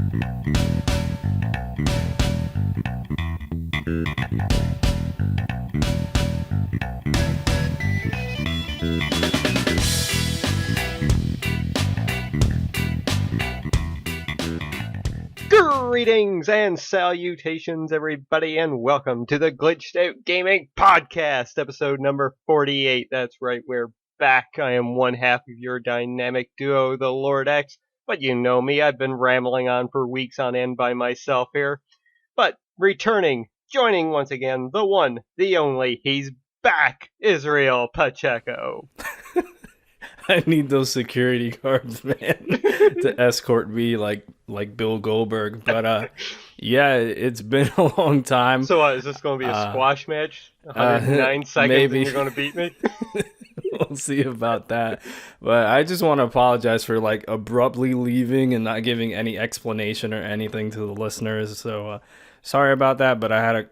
Greetings and salutations, everybody, and welcome to the Glitched Out Gaming Podcast, episode number 48. That's right, we're back. I am one half of your dynamic duo, the Lord X, but you know me, I've been rambling on for weeks on end by myself here. But returning, joining once again, the one, the only, he's back, Israel Pacheco. I need those security guards, man, to escort me like Bill Goldberg. But yeah, it's been a long time. So is this going to be a squash match? 109 seconds maybe. and you're going to beat me? We'll see about that. But I just want to apologize for like abruptly leaving and not giving any explanation or anything to the listeners. So sorry about that, but I had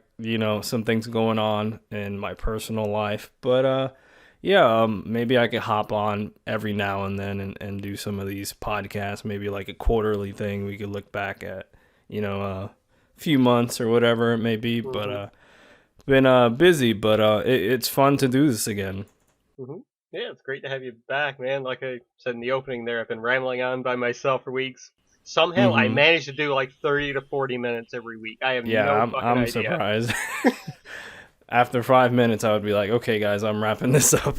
some things going on in my personal life. But yeah, maybe I could hop on every now and then and do some of these podcasts, maybe like a quarterly thing. We could look back at, a few months or whatever it may be. Mm-hmm. But been busy, but it's fun to do this again. Mm-hmm. Yeah, it's great to have you back, man. Like I said in the opening there, I've been rambling on by myself for weeks. Somehow I managed to do like 30 to 40 minutes every week. I have no fucking idea. Surprised. After 5 minutes, I would be like, okay, guys, I'm wrapping this up.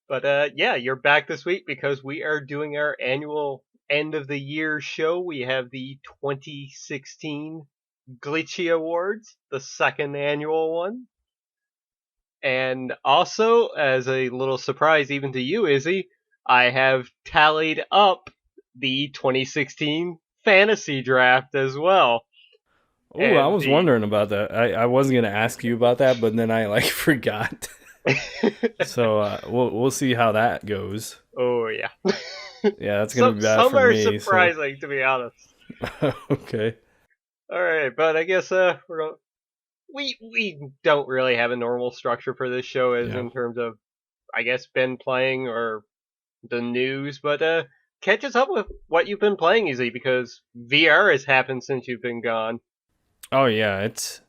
But yeah, you're back this week because we are doing our annual end of the year show. We have the 2016 Glitchy Awards, the second annual one. And also, as a little surprise even to you, Izzy, I have tallied up the 2016 fantasy draft as well. Oh, I was wondering about that. I wasn't going to ask you about that, but then I forgot. So we'll see how that goes. Oh, yeah. Yeah, that's going to be bad for me. Some are surprising, to be honest. Okay. All right, but I guess we don't really have a normal structure for this show in terms of, I guess, been playing or the news, but catch us up with what you've been playing, Izzy, because VR has happened since you've been gone. Oh yeah, it's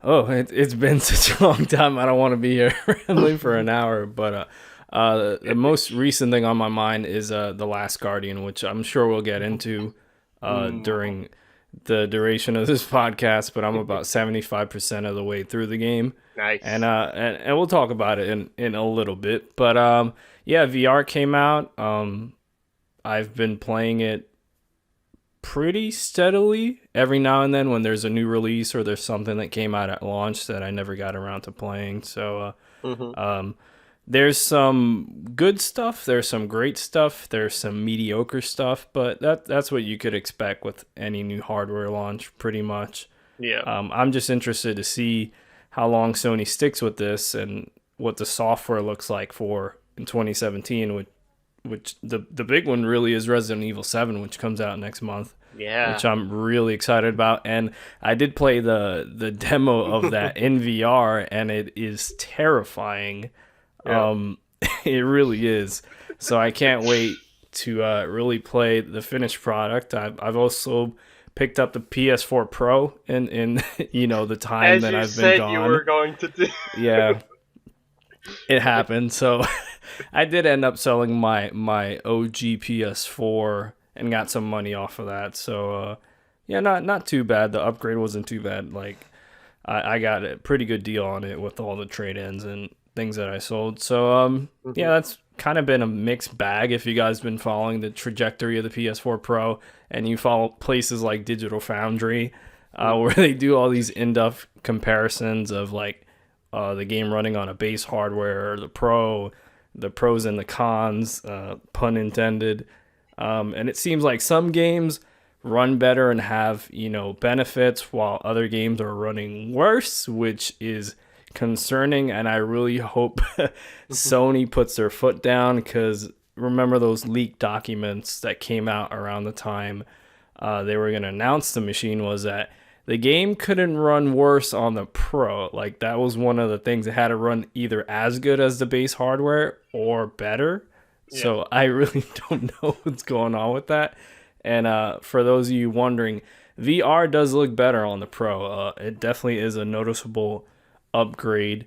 been such a long time. I don't want to be here rambling for an hour, but the most recent thing on my mind is The Last Guardian, which I'm sure we'll get into during the duration of this podcast. But I'm about 75% of the way through the game. Nice, and we'll talk about it in a little bit. But yeah, VR came out. I've been playing it pretty steadily every now and then when there's a new release or there's something that came out at launch that I never got around to playing. So there's some good stuff, there's some great stuff, there's some mediocre stuff, but that's what you could expect with any new hardware launch pretty much. Yeah. I'm just interested to see how long Sony sticks with this and what the software looks like for in 2017, which the big one really is Resident Evil 7, which comes out next month. Yeah. Which I'm really excited about. And I did play the demo of that in VR, and it is terrifying. Yeah. It really is. So I can't wait to really play the finished product. I've also picked up the PS4 Pro in the time that I've been gone. As you said you were going to do. Yeah. It happened. So I did end up selling my OG PS4 and got some money off of that. So yeah, not too bad. The upgrade wasn't too bad. Like I got a pretty good deal on it with all the trade-ins and things that I sold. So yeah, that's kind of been a mixed bag. If you guys been following the trajectory of the PS4 Pro and you follow places like Digital Foundry, where they do all these in-depth comparisons of like the game running on a base hardware or the pros and the cons, pun intended. And it seems like some games run better and have, benefits while other games are running worse, which is concerning. And I really hope Sony puts their foot down, because remember those leaked documents that came out around the time they were going to announce the machine, was that the game couldn't run worse on the Pro. Like, that was one of the things. It had to run either as good as the base hardware or better. Yeah. So I really don't know what's going on with that. And for those of you wondering, VR does look better on the Pro. It definitely is a noticeable upgrade.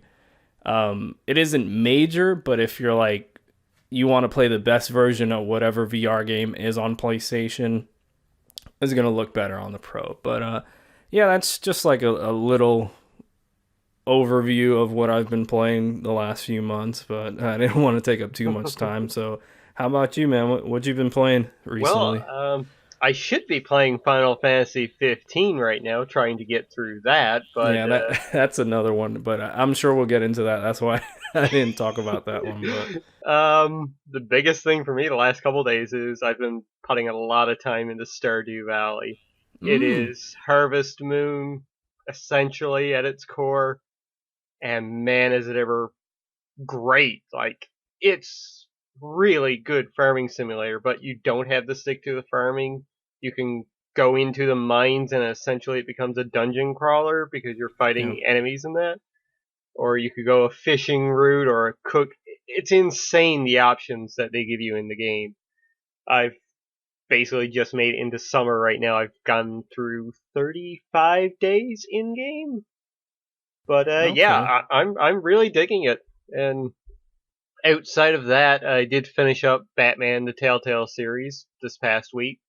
It isn't major, but if you're like, you want to play the best version of whatever VR game is on PlayStation, it's going to look better on the Pro. But yeah, that's just like a little overview of what I've been playing the last few months, but I didn't want to take up too much time. So how about you, man? What you been playing recently? Well, I should be playing Final Fantasy 15 right now, trying to get through that, but Yeah, that's another one, but I'm sure we'll get into that. That's why I didn't talk about that one. But the biggest thing for me the last couple of days is I've been putting a lot of time into Stardew Valley. It is Harvest Moon, essentially, at its core, and man, is it ever great. Like, it's really good farming simulator, but you don't have to stick to the farming. You can go into the mines and essentially it becomes a dungeon crawler because you're fighting enemies in that. Or you could go a fishing route or a cook. It's insane the options that they give you in the game. I've basically just made it into summer right now. I've gone through 35 days in game. But yeah, I'm really digging it. And outside of that, I did finish up Batman the Telltale series this past week,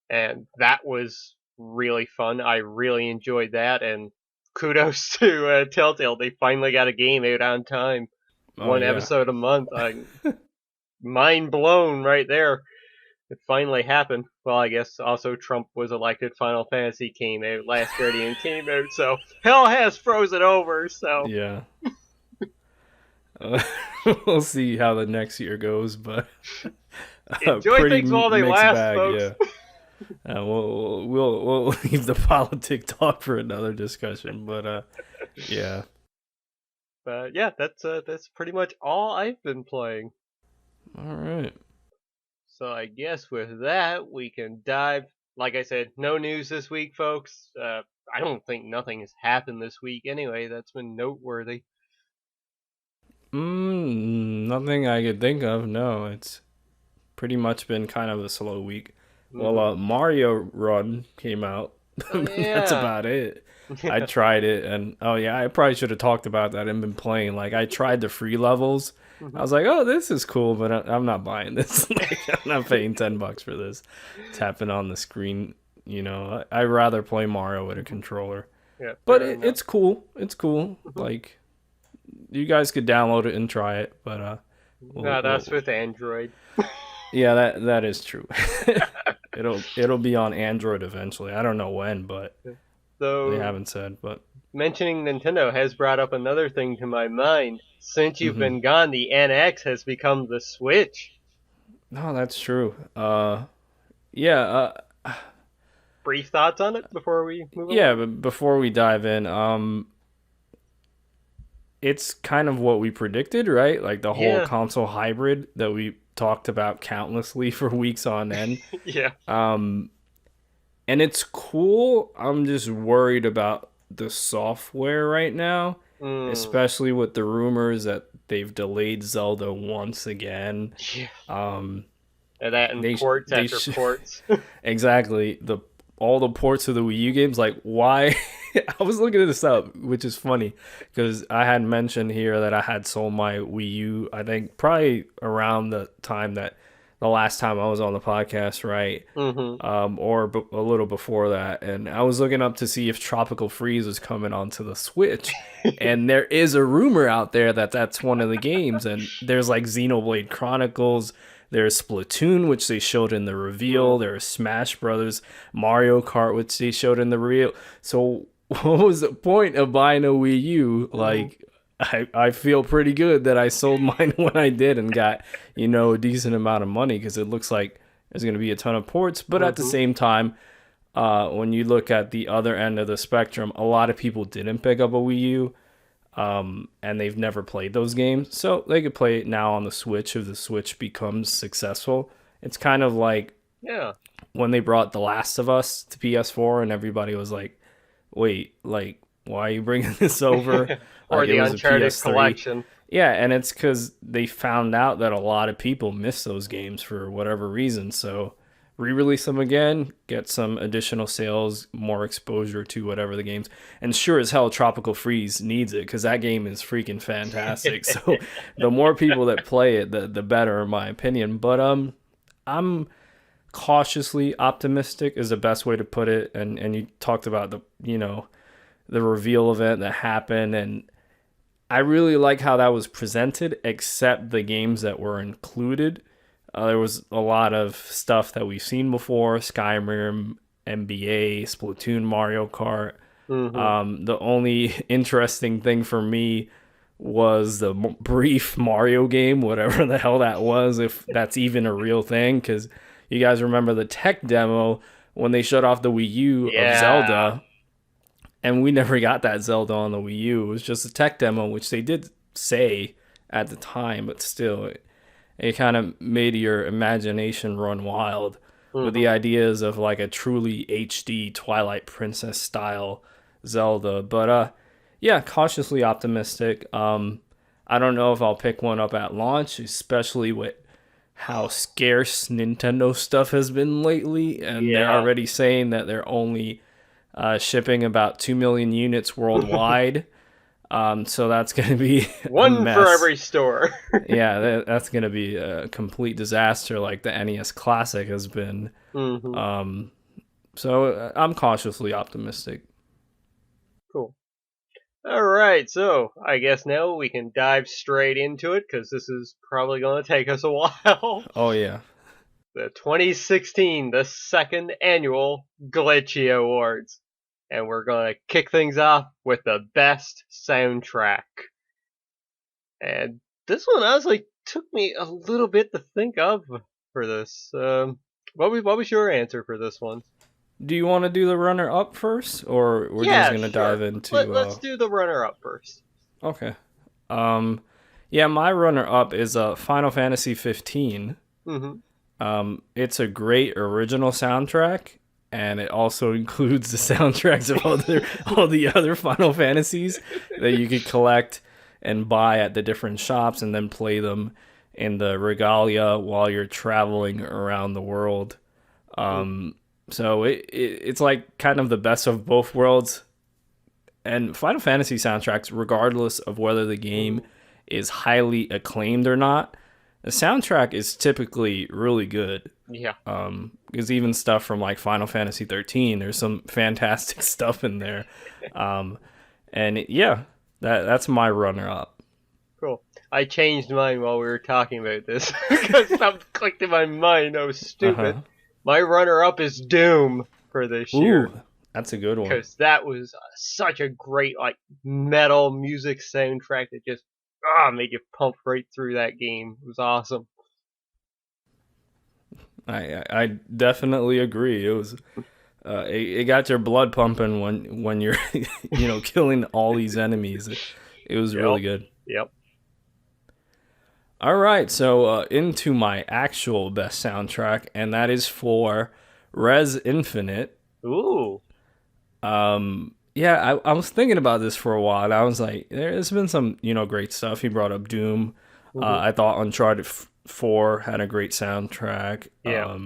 and that was really fun. I really enjoyed that, and kudos to Telltale. They finally got a game out on time. One episode a month. I'm mind blown right there. It finally happened. Well, I guess also Trump was elected. Final Fantasy came out. Last Guardian came out. So hell has frozen over. So yeah. We'll see how the next year goes, but enjoy things while they last, folks. Yeah. We'll leave the politic talk for another discussion, but yeah. But yeah, that's pretty much all I've been playing. All right. So I guess with that we can dive. Like I said, no news this week, folks. I don't think nothing has happened this week anyway. That's been noteworthy. Nothing I could think of. No, it's pretty much been kind of a slow week. Well, Mario Run came out. That's about it. I tried it, and I probably should have talked about that and been playing. Like, I tried the free levels. I was like, oh, this is cool, but I'm not buying this. Like, I'm not paying $10 for this. Tapping on the screen, I'd rather play Mario with a controller. Yeah, but it's cool. It's cool. Like, you guys could download it and try it, but that's with Android. Yeah, that is true. It'll be on Android eventually. I don't know when, but they haven't said. But mentioning Nintendo has brought up another thing to my mind. Since you've been gone, the NX has become the Switch. No, that's true. Brief thoughts on it before we move on? Yeah, but before we dive in, it's kind of what we predicted, right? Like the whole console hybrid that we talked about countlessly for weeks on end. Yeah. And it's cool. I'm just worried about the software right now, especially with the rumors that they've delayed Zelda once again. Yeah. And that and ports after ports. Exactly. All the ports of the Wii U games, like, why? I was looking this up, which is funny, because I had mentioned here that I had sold my Wii U, I think, probably around the time that the last time I was on the podcast, right? Or a little before that. And I was looking up to see if Tropical Freeze was coming onto the Switch. And there is a rumor out there that that's one of the games. And there's like Xenoblade Chronicles. There's Splatoon, which they showed in the reveal. There's Smash Brothers, Mario Kart, which they showed in the reveal. So what was the point of buying a Wii U? Like, I feel pretty good that I sold mine when I did and got, a decent amount of money because it looks like there's going to be a ton of ports. But at the same time, when you look at the other end of the spectrum, a lot of people didn't pick up a Wii U. And they've never played those games, so they could play it now on the Switch if the Switch becomes successful. It's kind of like when they brought The Last of Us to PS4 and everybody was like, wait, like, why are you bringing this over? Or the Uncharted collection. Yeah, and it's because they found out that a lot of people miss those games for whatever reason, so re-release them again, get some additional sales, more exposure to whatever the games. And sure as hell, Tropical Freeze needs it because that game is freaking fantastic. So the more people that play it, the better, in my opinion. But I'm cautiously optimistic is the best way to put it. And you talked about the reveal event that happened, and I really like how that was presented, except the games that were included. There was a lot of stuff that we've seen before: Skyrim, NBA, Splatoon, Mario Kart. The only interesting thing for me was the brief Mario game, whatever the hell that was, if that's even a real thing, because you guys remember the tech demo when they shut off the Wii U of Zelda, and we never got that Zelda on the Wii U. It was just a tech demo, which they did say at the time, but still, it kind of made your imagination run wild with the ideas of like a truly HD Twilight Princess style Zelda. But yeah, cautiously optimistic. I don't know if I'll pick one up at launch, especially with how scarce Nintendo stuff has been lately, and they're already saying that they're only shipping about 2 million units worldwide. So that's going to be one for every store. Yeah, that's going to be a complete disaster like the NES Classic has been. So I'm cautiously optimistic. Cool. All right, so I guess now we can dive straight into it because this is probably going to take us a while. Oh, yeah. The 2016, the second annual Glitchy Awards. And we're going to kick things off with the best soundtrack. And this one, honestly, took me a little bit to think of for this. What was your answer for this one? Do you want to do the runner-up first, or we're just going to dive into... Let's do the runner-up first. Okay. Yeah, my runner-up is Final Fantasy 15. It's a great original soundtrack, and it also includes the soundtracks of all the other Final Fantasies that you could collect and buy at the different shops and then play them in the regalia while you're traveling around the world. So it's like kind of the best of both worlds. And Final Fantasy soundtracks, regardless of whether the game is highly acclaimed or not, the soundtrack is typically really good. Yeah. Because even stuff from like Final Fantasy 13, there's some fantastic stuff in there. That's my runner-up. Cool. I changed mine while we were talking about this because something clicked in my mind. I was stupid. My runner-up is Doom for this year. That's a good one. Because that was such a great like metal music soundtrack that just made you pump right through that game. It was awesome. I definitely agree. It was it got your blood pumping when you're killing all these enemies. It was really good. Yep. All right, so into my actual best soundtrack, and that is for Res Infinite. Ooh. Yeah, I was thinking about this for a while, and I was like, there's been some, great stuff. He brought up Doom. I thought Uncharted 4 had a great soundtrack. Yeah.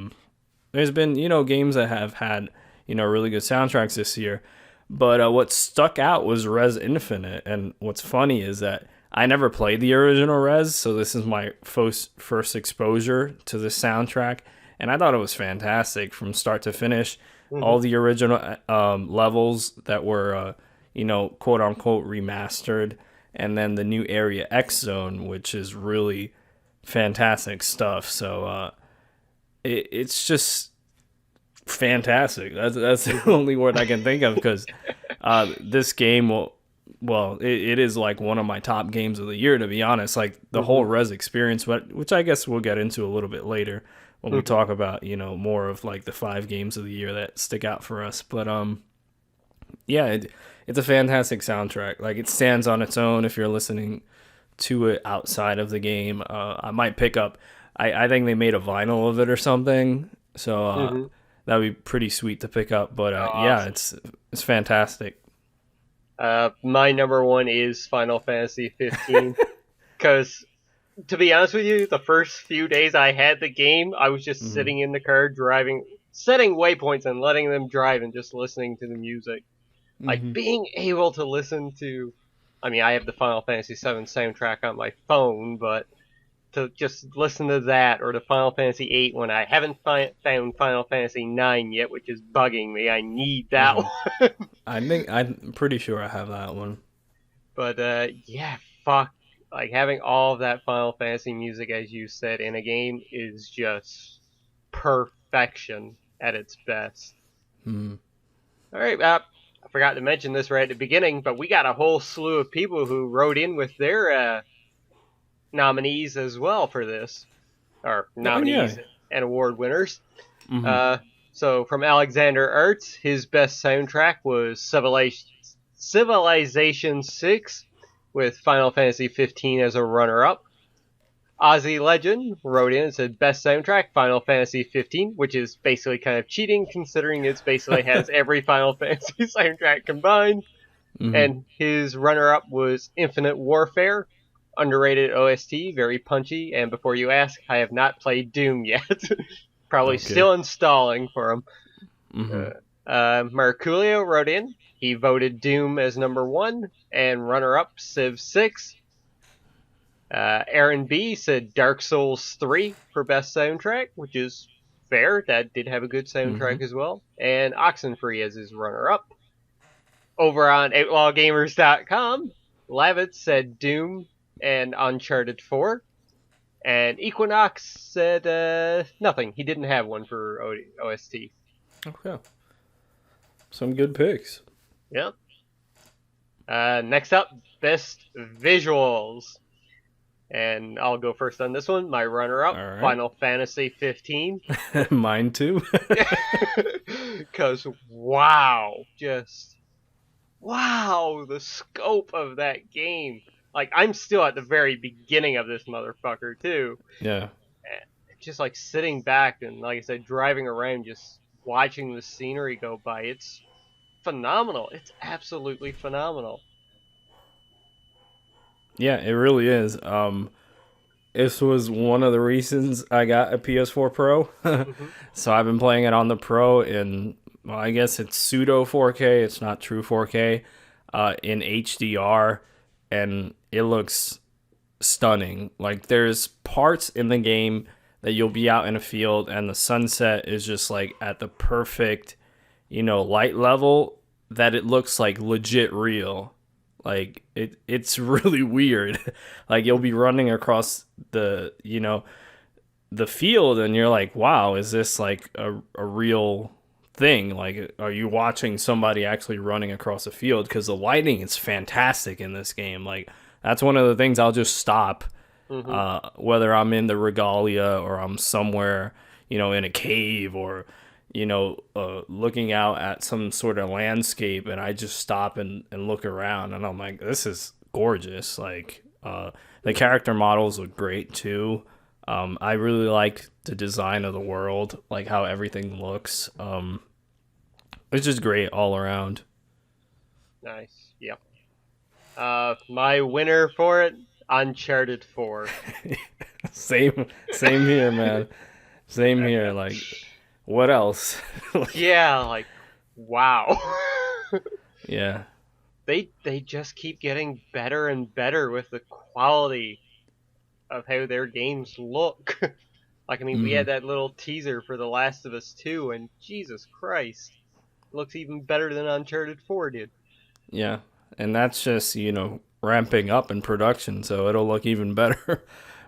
There's been, games that have had, really good soundtracks this year. But what stuck out was Res Infinite, and what's funny is that I never played the original Res, so this is my first exposure to this soundtrack, and I thought it was fantastic from start to finish. All the original levels that were, quote-unquote remastered, and then the new Area X Zone, which is really fantastic stuff. So it's just fantastic. That's the only word I can think of, because this game it is like one of my top games of the year, to be honest. Like the whole Res experience, which I guess we'll get into a little bit later when we talk about, more of like the 5 games of the year that stick out for us. But it's a fantastic soundtrack. Like it stands on its own if you're listening to it outside of the game. I might pick up, I think they made a vinyl of it or something. So that'd be pretty sweet to pick up. But awesome. It's fantastic. My number one is Final Fantasy 15 because To be honest with you, the first few days I had the game, I was just Mm-hmm. sitting in the car driving, setting waypoints and letting them drive and just listening to the music. Like, Mm-hmm. being able to listen to, I mean, I have the Final Fantasy VII soundtrack on my phone, but to just listen to that or to Final Fantasy VIII when I haven't found Final Fantasy IX yet, which is bugging me. I need that Mm-hmm. one. I'm pretty sure I have that one. But yeah, fuck. Like having all of that Final Fantasy music, as you said, in a game is just perfection at its best. Mm-hmm. All right, I forgot to mention this right at the beginning, but we got a whole slew of people who wrote in with their nominees as well for this, or Oh yeah. nominees and award winners. Mm-hmm. Uh, so from Alexander Ertz, his best soundtrack was Civilization 6 with Final Fantasy 15 as a runner-up. Ozzy Legend wrote in and said best soundtrack Final Fantasy 15, which is basically kind of cheating considering it basically has every Final Fantasy soundtrack combined. Mm-hmm. And his runner-up was Infinite Warfare, underrated OST, very punchy. And before you ask, I have not played Doom yet. Probably Okay. still installing for him. Mm-hmm. Merculio wrote in. He voted Doom as number 1 and runner-up Civ 6. Aaron B said Dark Souls 3 for best soundtrack, which is fair. That did have a good Mm-hmm. soundtrack as well. And Oxenfree as his runner-up. Over on OutlawGamers.com, Lavitz said Doom and Uncharted 4. And Equinox said nothing. He didn't have one for OST. Okay. Some good picks. Yep. Next up, best visuals. And I'll go first on this one. My runner-up, All right. Final Fantasy 15. Mine too. Because, wow. Just, wow, the scope of that game. Like, I'm still at the very beginning of this motherfucker, too. Yeah. Just, like, sitting back and, like I said, driving around, just watching the scenery go by. It's phenomenal. It's absolutely phenomenal. Yeah, it really is. This was one of the reasons I got a PS4 Pro. Mm-hmm. So I've been playing it on the Pro in, well, I guess it's pseudo 4K. It's not true 4K, in HDR, and it looks stunning. Like there's parts in the game that you'll be out in a field and the sunset is just like at the perfect, light level that it looks like legit real. Like it's really weird. Like you'll be running across the field and you're like, wow, is this like a real thing? Like, are you watching somebody actually running across a field? Because the lighting is fantastic in this game. Like, that's one of the things I'll just stop, Mm-hmm. whether I'm in the regalia or I'm somewhere, in a cave or, looking out at some sort of landscape, and I just stop and look around, and I'm like, this is gorgeous. Like, the character models look great too. I really like the design of the world, like how everything looks. It's just great all around. Nice. Yep. My winner for it, Uncharted 4. Same here, man. Same here. Like, what else? Yeah, like, wow. Yeah. They just keep getting better and better with the quality of how their games look. Like, I mean, we Hmm. had that little teaser for The Last of Us 2, and Jesus Christ, it looks even better than Uncharted 4 did. Yeah. And that's just, ramping up in production, so it'll look even better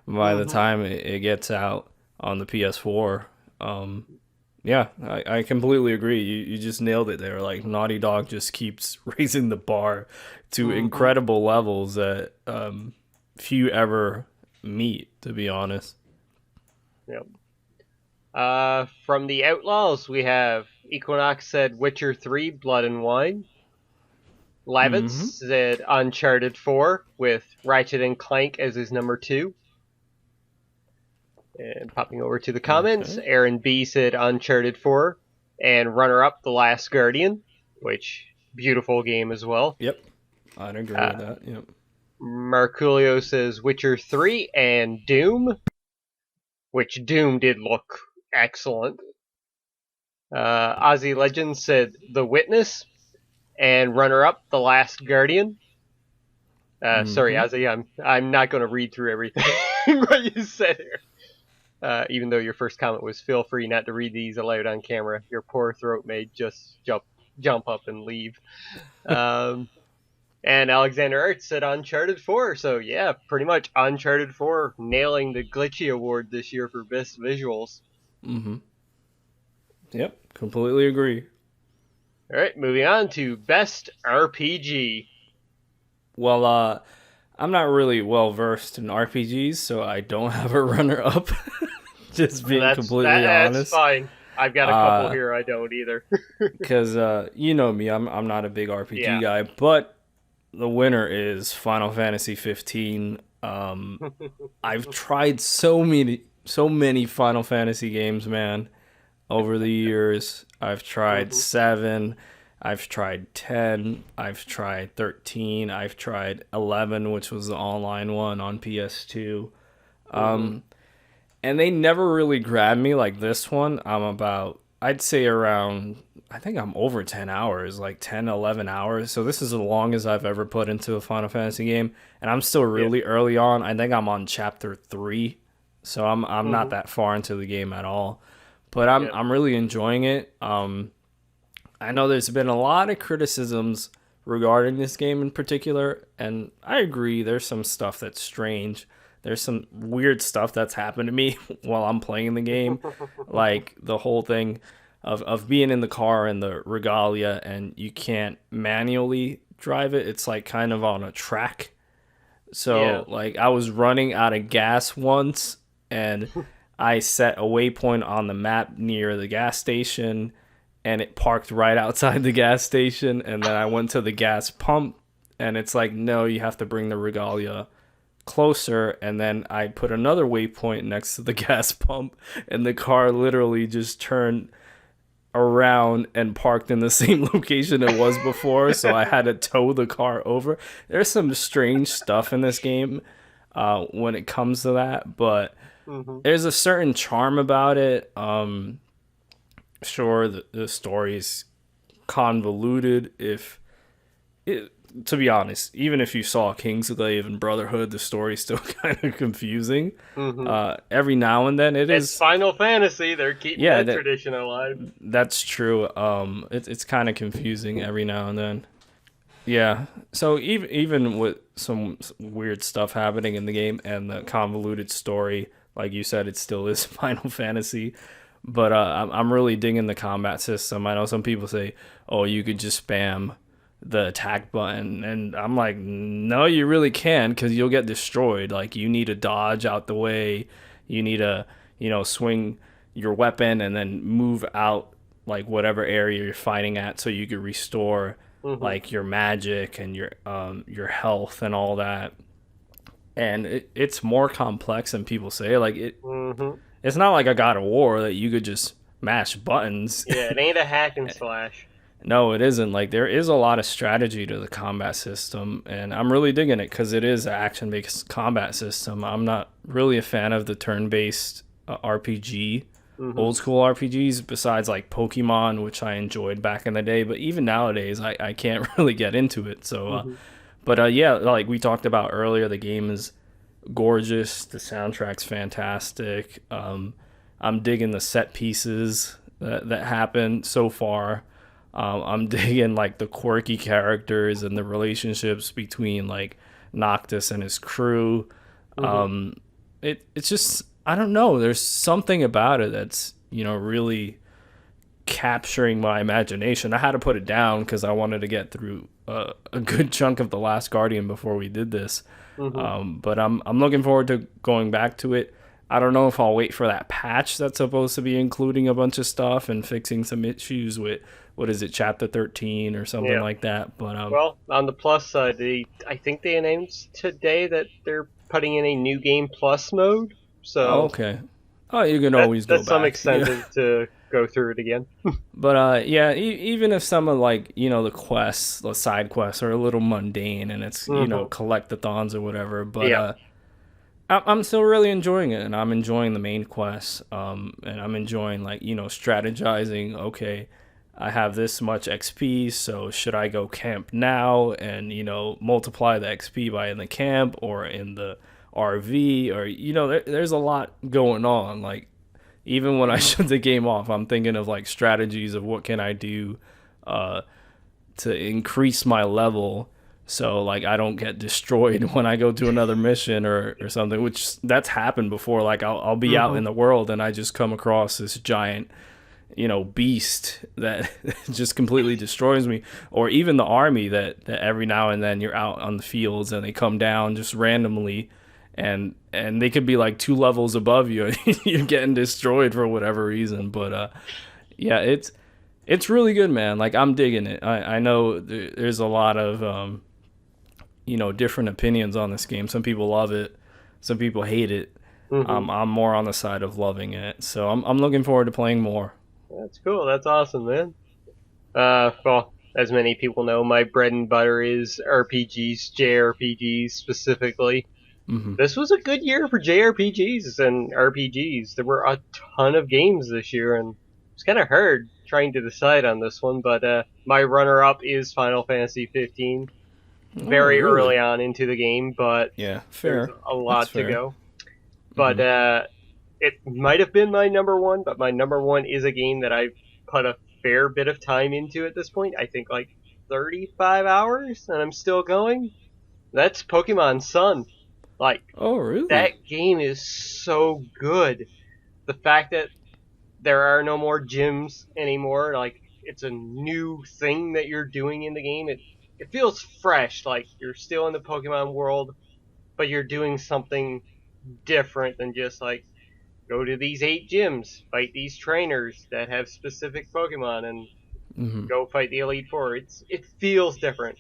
by the Mm-hmm. time it gets out on the PS4. Yeah, I completely agree. You just nailed it there. Like, Naughty Dog just keeps raising the bar to Mm-hmm. incredible levels that few ever meet, to be honest. Yep. From the Outlaws, we have Equinox said Witcher 3, Blood and Wine. Lavitz Hmm. said Uncharted 4 with Ratchet and Clank as his number 2. And popping over to the comments, Okay. Aaron B said Uncharted 4 and runner-up The Last Guardian, which beautiful game as well. Yep. I'd agree Uh, with that. Yep. Marculio says Witcher 3 and Doom, which Doom did look excellent. Ozzy Legend said The Witness, and runner-up, The Last Guardian. Sorry, Ozzy, I'm not going to read through everything what you said here. Even though your first comment was, feel free not to read these aloud on camera. Your poor throat may just jump up and leave. And Alexander Arts said Uncharted 4. So yeah, pretty much Uncharted 4 nailing the Glitchy Award this year for best visuals. Yep, completely agree. All right, moving on to best RPG. Well, I'm not really well versed in RPGs, so I don't have a runner-up. Just being completely honest. That's fine. I've got a couple here I don't either. Because you know me, I'm not a big RPG guy, but the winner is Final Fantasy 15. I've tried so many Final Fantasy games, man, over the years. I've tried 7, I've tried 10, I've tried 13, I've tried 11, which was the online one on PS2. And they never really grabbed me like this one. I'd say around, I think I'm over 10 hours, like 10, 11 hours. So this is the longest I've ever put into a Final Fantasy game. And I'm still really early on. I think I'm on chapter 3. So I'm not that far into the game at all. But I'm really enjoying it. I know there's been a lot of criticisms regarding this game in particular. And I agree, there's some stuff that's strange. There's some weird stuff that's happened to me while I'm playing the game. Like the whole thing of being in the car in the regalia and you can't manually drive it. It's like kind of on a track. So like I was running out of gas once and I set a waypoint on the map near the gas station and it parked right outside the gas station. And then I went to the gas pump and it's like, no, you have to bring the regalia closer, and then I put another waypoint next to the gas pump and the car literally just turned around and parked in the same location it was before, so I had to tow the car over. There's some strange stuff in this game when it comes to that, but there's a certain charm about it. Sure, the story's convoluted. To be honest, even if you saw Kingsglaive and Brotherhood, the story's still kind of confusing. Every now and then it's Final Fantasy. They're keeping that tradition alive. That's true. It's kind of confusing every now and then. Yeah. So even with some weird stuff happening in the game and the convoluted story, like you said, it still is Final Fantasy. But I'm really digging the combat system. I know some people say, "Oh, you could just spam the attack button," and I'm like, no, you really can, because you'll get destroyed. Like, you need to dodge out the way, you need to swing your weapon and then move out like whatever area you're fighting at so you can restore like your magic and your health and all that. And it's more complex than people say. Like it's not like a God of War that you could just mash buttons. Yeah, it ain't a hack and slash. No, it isn't. Like, there is a lot of strategy to the combat system, and I'm really digging it because it is an action-based combat system. I'm not really a fan of the turn-based RPG, old school RPGs, besides like Pokemon, which I enjoyed back in the day. But even nowadays, I can't really get into it. So, yeah, like we talked about earlier, the game is gorgeous. The soundtrack's fantastic. I'm digging the set pieces that happen so far. I'm digging like the quirky characters and the relationships between like Noctis and his crew. It's just, I don't know, there's something about it that's really capturing my imagination. I had to put it down because I wanted to get through a good chunk of The Last Guardian before we did this. But I'm looking forward to going back to it. I don't know if I'll wait for that patch that's supposed to be including a bunch of stuff and fixing some issues with, what is it, Chapter 13 or something like that. But well, on the plus side, I think they announced today that they're putting in a new game plus mode. So okay. Oh, you can always go back. That's some incentive to go through it again. But yeah, even if some of like the quests, the side quests are a little mundane and it's Mm-hmm. collect-a-thons or whatever, but Yeah. I'm still really enjoying it, and I'm enjoying the main quests. And I'm enjoying like strategizing. Okay, I have this much XP, so should I go camp now and multiply the XP by in the camp or in the RV, or there's a lot going on. Like even when I shut the game off, I'm thinking of like strategies of what can I do uh, to increase my level, so like I don't get destroyed when I go to another mission or something, which that's happened before. Like I'll be out Mm-hmm. in the world and I just come across this giant beast that just completely destroys me, or even the army that every now and then you're out on the fields and they come down just randomly, and they could be like 2 levels above you and you're getting destroyed for whatever reason. But yeah, it's really good, man. Like I'm digging it. I know there's a lot of different opinions on this game. Some people love it, some people hate it. Mm-hmm. I'm more on the side of loving it, so I'm looking forward to playing more. That's cool. That's awesome, man. Well, as many people know, my bread and butter is RPGs, JRPGs specifically. Hmm. This was a good year for JRPGs and RPGs. There were a ton of games this year, and it's kind of hard trying to decide on this one. But my runner-up is Final Fantasy 15. Oh, Very really? early on into the game, but Yeah, there's fair. a That's lot to fair. go. But Hmm. it might have been my number one, but my number one is a game that I've put a fair bit of time into at this point. I think like 35 hours, and I'm still going. That's Pokemon Sun. Like, Oh, really? that game is so good. The fact that there are no more gyms anymore, like, it's a new thing that you're doing in the game. It feels fresh, like you're still in the Pokemon world, but you're doing something different than just like go to these 8 gyms, fight these trainers that have specific Pokemon, and Hmm. go fight the Elite Four. It feels different.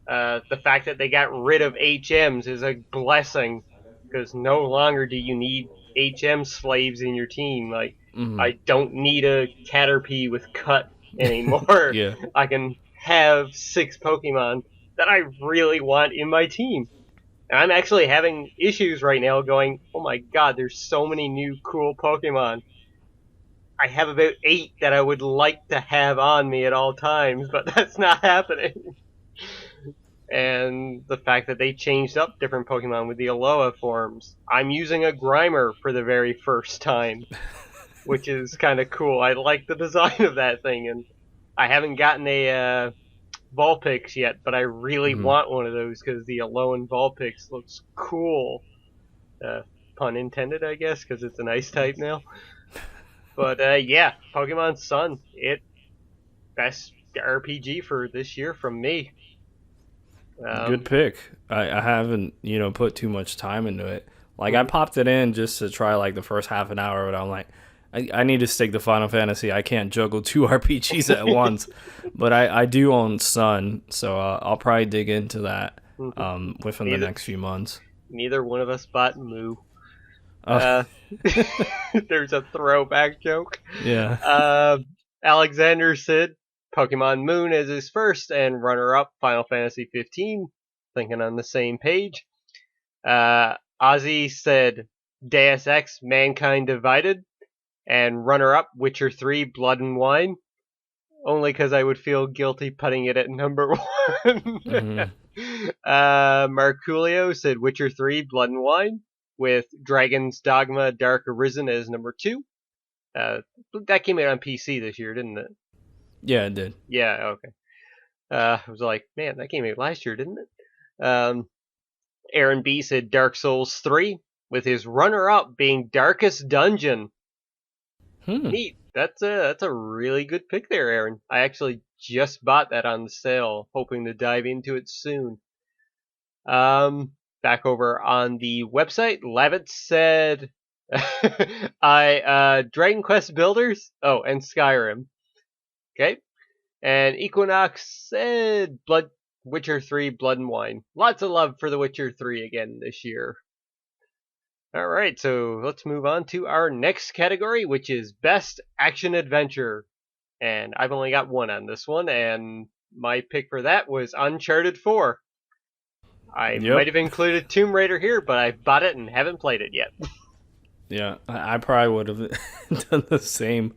The fact that they got rid of HMs is a blessing because no longer do you need HM slaves in your team. Like, Hmm. I don't need a Caterpie with cut anymore. Yeah. I can have 6 Pokemon that I really want in my team. And I'm actually having issues right now going, oh my god, there's so many new cool Pokemon. I have about 8 that I would like to have on me at all times, but that's not happening. And the fact that they changed up different Pokemon with the Alola forms. I'm using a Grimer for the very first time, which is kind of cool. I like the design of that thing, and I haven't gotten a Vulpix yet, but I really Hmm. want one of those because the Alolan Vulpix looks cool. Uh, Pun intended, I guess, because it's an ice type now. But yeah, Pokemon Sun, it best RPG for this year from me. Good Um, pick. I haven't put too much time into it. Like I mhm. popped it in just to try like the first half an hour, but I'm like, I need to stick to Final Fantasy. I can't juggle 2 RPGs at once. But I do own Sun, so I'll probably dig into that within the neither next few months. neither one of us bought Moo. Oh, Uh, there's a throwback joke. yeah. Uh, Alexander said Pokemon Moon as his first and runner-up Final Fantasy 15. Thinking on the same page. Ozzy said Deus Ex Mankind Divided and runner-up Witcher 3 Blood and Wine. Only because I would feel guilty putting it at number one. Hmm. Marculio said Witcher 3 Blood and Wine with Dragon's Dogma Dark Arisen as number 2. Uh, that came out on PC this year, didn't it? Yeah, it did. Yeah, okay. I was like, man, that came out last year, didn't it? Aaron B said Dark Souls 3, with his runner-up being Darkest Dungeon. Hmm. Neat. That's a really good pick there, Aaron. I actually just bought that on sale, hoping to dive into it soon. Back over on the website, Levitt said, I Dragon Quest Builders. Oh, and Skyrim. Okay. And Equinox said Witcher 3 Blood and Wine. Lots of love for The Witcher 3 again this year. All right, so let's move on to our next category, which is Best Action Adventure. And I've only got one on this one, and my pick for that was Uncharted 4. I might Yep. have included Tomb Raider here, but I bought it and haven't played it yet. Yeah, I probably would have done the same.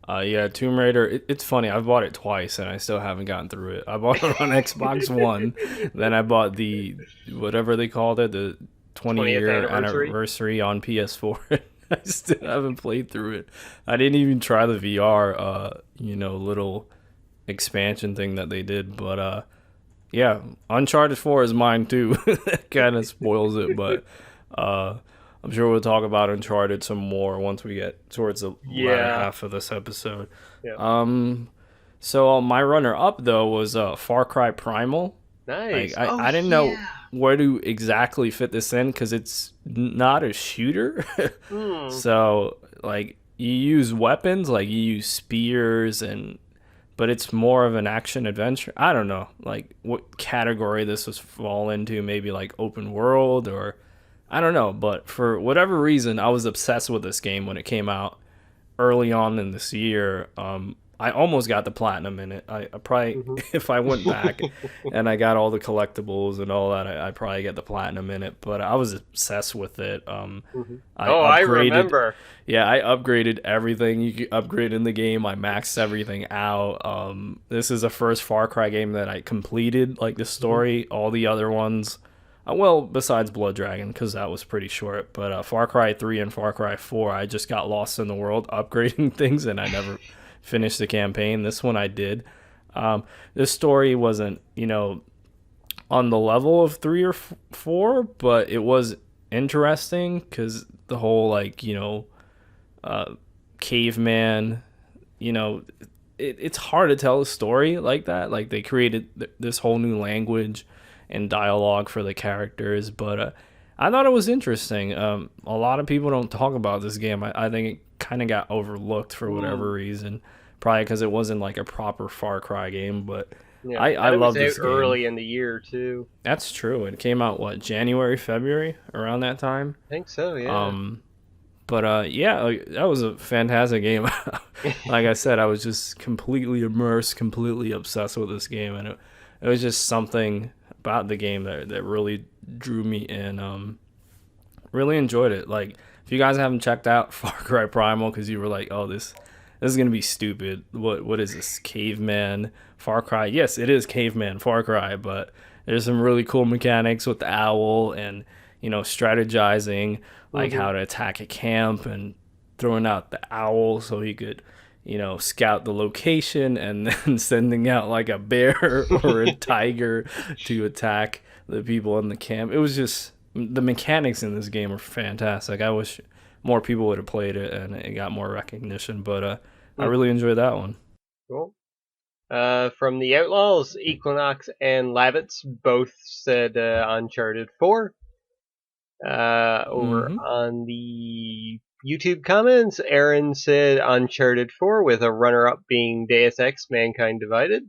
Yeah, Tomb Raider. It's funny. I've bought it twice and I still haven't gotten through it. I bought it on Xbox One, then I bought the whatever they called it, the 20 20th year anniversary. anniversary on PS4. I still haven't played through it. I didn't even try the VR, little expansion thing that they did. But yeah, Uncharted 4 is mine too. That kind of spoils it, but uh, I'm sure we'll talk about Uncharted some more once we get towards the latter Yeah. half of this episode. Yeah. So my runner up though was Far Cry Primal. Nice. Like I didn't know where to exactly fit this in because it's not a shooter. Hmm. So like you use weapons, like you use spears but it's more of an action adventure. I don't know, like what category this was fall into. Maybe like open world or I don't know. But for whatever reason, I was obsessed with this game when it came out early on in this year. I almost got the platinum in it. I probably, Mhm. if I went back and I got all the collectibles and all that, I probably get the platinum in it. But I was obsessed with it. Mhm. I I upgraded. remember. Yeah, I upgraded everything you could upgrade in the game. I maxed everything out. This is the first Far Cry game that I completed, like the story. All the other ones, well, besides Blood Dragon, because that was pretty short. But Far Cry 3 and Far Cry 4, I just got lost in the world upgrading things, and I never finished the campaign. This one I did. This story wasn't, on the level of 3 or 4, but it was interesting because the whole, caveman, it's hard to tell a story like that. Like they created this whole new language and dialogue for the characters, but I thought it was interesting. A lot of people don't talk about this game. I think it kind of got overlooked for whatever reason, probably because it wasn't like a proper Far Cry game. But Yeah. I It love was this out game. early in the year too. That's true. It came out January, February, around that time. I think so. Yeah. But yeah, that was a fantastic game. Like I said, I was just completely immersed, completely obsessed with this game, and it was just something about the game that really drew me in. Really enjoyed it. Like, if you guys haven't checked out Far Cry Primal because you were like, oh, this is gonna be stupid. What is this, caveman Far Cry? Yes, it is caveman Far Cry, but there's some really cool mechanics with the owl and strategizing, like how to attack a camp and throwing out the owl so he could scout the location and then sending out like a bear or a tiger to attack the people in the camp. It was just the mechanics in this game are fantastic. I wish more people would have played it and it got more recognition, but I really enjoyed that one. Cool. From the Outlaws, Equinox and Lavitz both said Uncharted 4. Over on the YouTube comments, Aaron said Uncharted 4 with a runner-up being Deus Ex Mankind Divided.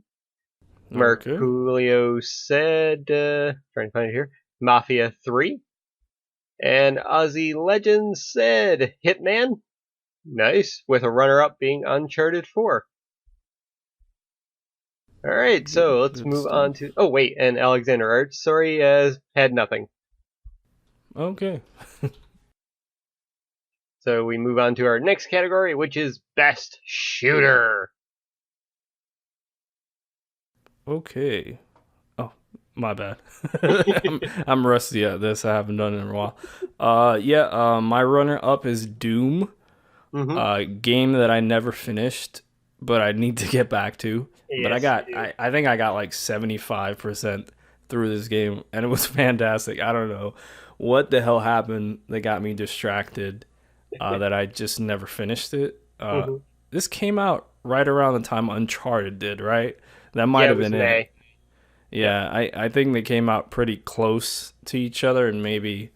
Okay. Merculio said, trying to find it here, Mafia 3. And Aussie Legends said Hitman. Nice, with a runner-up being Uncharted 4. Alright, so let's Good move stuff. on to... Oh, wait, and Alexander Arts, sorry, had nothing. Okay. So we move on to our next category, which is Best Shooter. Okay. Oh, my bad. I'm rusty at this. I haven't done it in a while. Yeah. My runner up is Doom. Game that I never finished, but I need to get back to. But I think I got like 75% through this game, and it was fantastic. I don't know what the hell happened that got me distracted, that I just never finished it. This came out right around the time Uncharted did, right? That might have been it. Yeah, I think they came out pretty close to each other, and maybe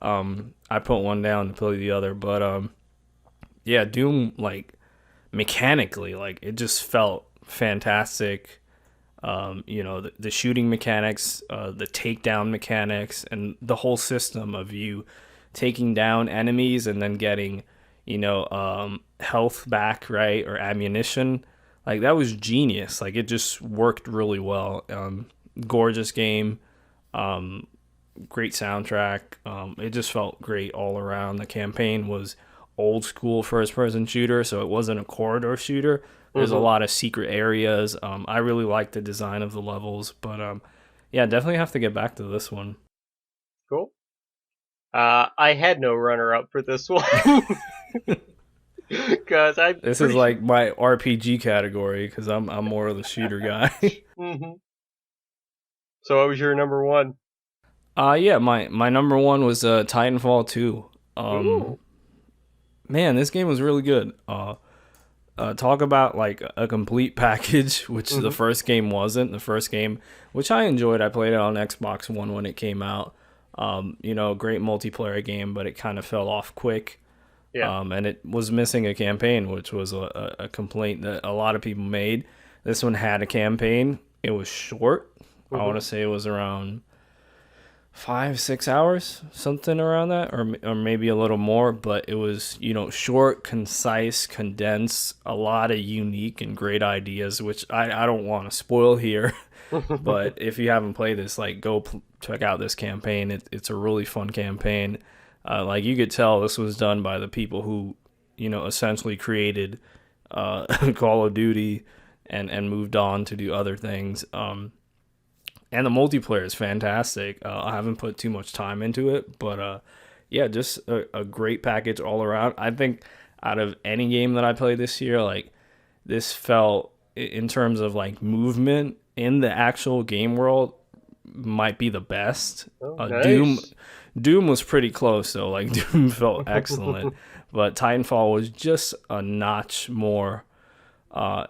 I put one down to play the other. But yeah, Doom, like, mechanically, like, it just felt fantastic. The shooting mechanics, the takedown mechanics, and the whole system of you taking down enemies and then getting, health back, right, or ammunition. Like that was genius. Like it just worked really well. Gorgeous game. Great soundtrack. It just felt great all around. The campaign was old school first person shooter, so it wasn't a corridor shooter. There's a lot of secret areas. I really liked the design of the levels, but yeah, definitely have to get back to this one. Cool. I had no runner up for this one. Because this is like my RPG category because I'm more of the shooter guy. Mm-hmm. So what was your number one? Yeah, my number one was Titanfall 2. Man, this game was really good. Talk about like a complete package, which the first game wasn't. The first game, which I enjoyed, I played it on Xbox One when it came out. Great multiplayer game, but it kind of fell off quick. Yeah. And it was missing a campaign, which was a complaint that a lot of people made. This one had a campaign. It was short. I want to say it was around 5-6 hours, something around that, or maybe a little more, but it was, short, concise, condensed, a lot of unique and great ideas, which I don't want to spoil here. But if you haven't played this, like, go check out this campaign. It's a really fun campaign. Like, you could tell this was done by the people who, essentially created Call of Duty and moved on to do other things. And the multiplayer is fantastic. I haven't put too much time into it, but yeah, just a great package all around. I think out of any game that I played this year, like this felt, in terms of like movement in the actual game world, might be the best. Nice. Doom was pretty close though. Like Doom felt excellent, but Titanfall was just a notch more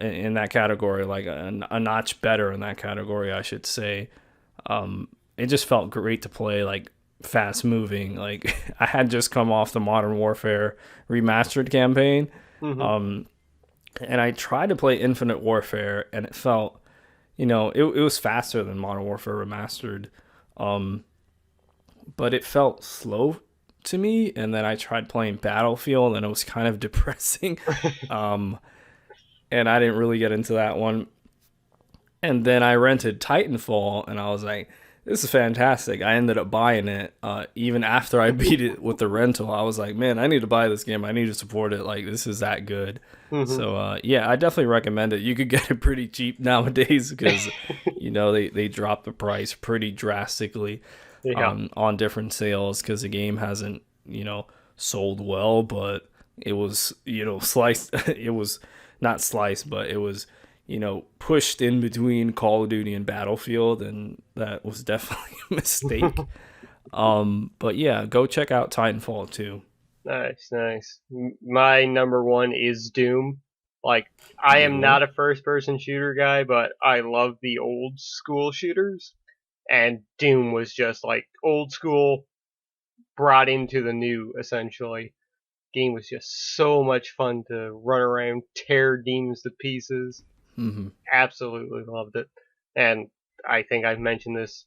in that category, like a notch better in that category, I should say. It just felt great to play, like fast moving. Like I had just come off the Modern Warfare remastered campaign, and I tried to play Infinite Warfare, and it felt, it was faster than Modern Warfare remastered, but it felt slow to me. And then I tried playing Battlefield, and it was kind of depressing. And I didn't really get into that one. And then I rented Titanfall, and I was like, this is fantastic. I ended up buying it. Even after I beat it with the rental, I was like, man, I need to buy this game. I need to support it. Like, this is that good. So, yeah, I definitely recommend it. You could get it pretty cheap nowadays because, they drop the price pretty drastically on different sales because the game hasn't, sold well, but it was, sliced. It was not sliced, but it was, pushed in between Call of Duty and Battlefield, and that was definitely a mistake. But yeah, go check out Titanfall 2. Nice. My number one is Doom. Like, I am not a first-person shooter guy, but I love the old school shooters, and Doom was just like old school brought into the new, essentially. Game was just so much fun to run around, tear demons to pieces. Absolutely loved it. And I think I've mentioned this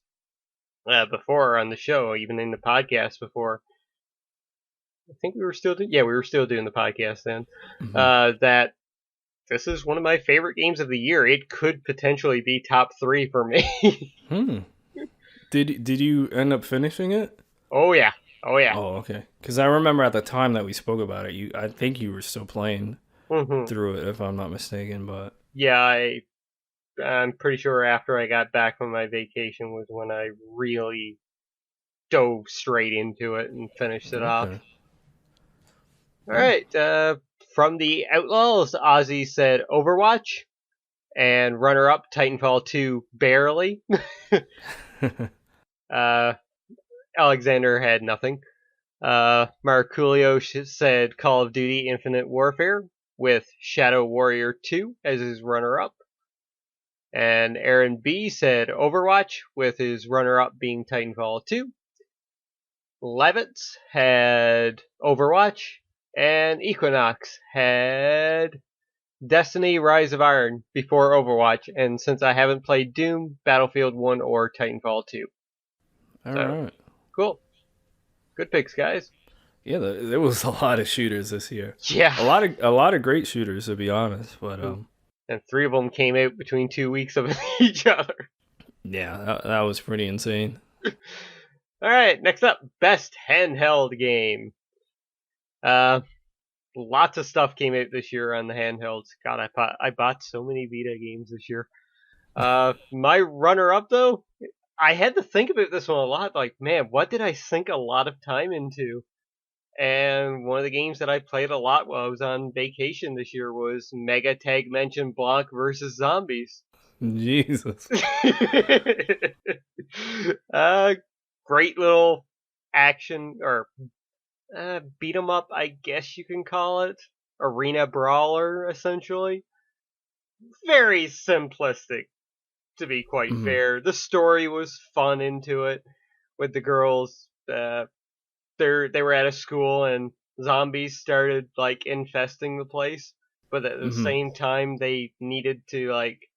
before on the show, even in the podcast before. I think we were still we were still doing the podcast then. That this is one of my favorite games of the year. It could potentially be top 3 for me. Did you end up finishing it? Oh yeah. Oh, okay. Because I remember at the time that we spoke about it, I think you were still playing through it, if I'm not mistaken. But yeah, I'm pretty sure after I got back from my vacation was when I really dove straight into it and finished it off. All right. From the Outlaws, Ozzy said Overwatch, and runner-up Titanfall 2 barely. Alexander had nothing. Marculio said Call of Duty Infinite Warfare, with Shadow Warrior 2 as his runner-up. And Aaron B said Overwatch, with his runner-up being Titanfall 2. Levitz had Overwatch, and Equinox had Destiny Rise of Iron before Overwatch, and since I haven't played Doom, Battlefield 1 or Titanfall 2. All right. Cool. Good picks, guys. Yeah, there was a lot of shooters this year. Yeah. A lot of great shooters, to be honest. But And 3 of them came out between 2 weeks of each other. yeah, that was pretty insane. All right, next up, best handheld game. Lots of stuff came out this year on the handhelds. God, I bought so many Vita games this year. My runner-up though, I had to think about this one a lot. Like, man, what did I sink a lot of time into? And one of the games that I played a lot while I was on vacation this year was Mega Tag Mention Blanc versus Zombies. Jesus. Great little action or beat 'em up, I guess you can call it. Arena brawler, essentially. Very simplistic, to be quite fair. The story was fun into it with the girls. They were at a school and zombies started like infesting the place, but at the same time they needed to like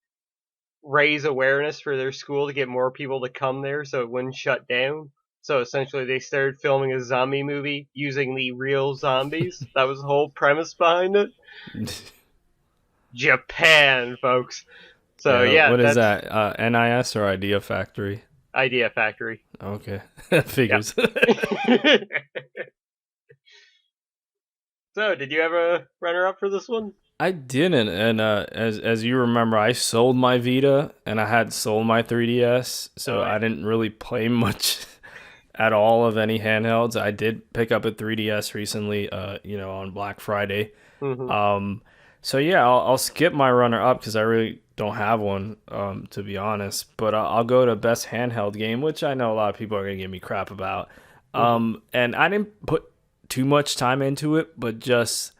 raise awareness for their school to get more people to come there so it wouldn't shut down. So essentially they started filming a zombie movie using the real zombies. That was the whole premise behind it. Japan, folks. So yeah, what is that? NIS or Idea Factory? Idea Factory. Okay, figures. So, did you have a runner-up for this one? I didn't, and as you remember, I sold my Vita and I had sold my 3DS, so I didn't really play much at all of any handhelds. I did pick up a 3DS recently, on Black Friday. So yeah, I'll skip my runner-up because I really don't have one, to be honest. But I'll go to best handheld game, which I know a lot of people are gonna give me crap about. And I didn't put too much time into it, but just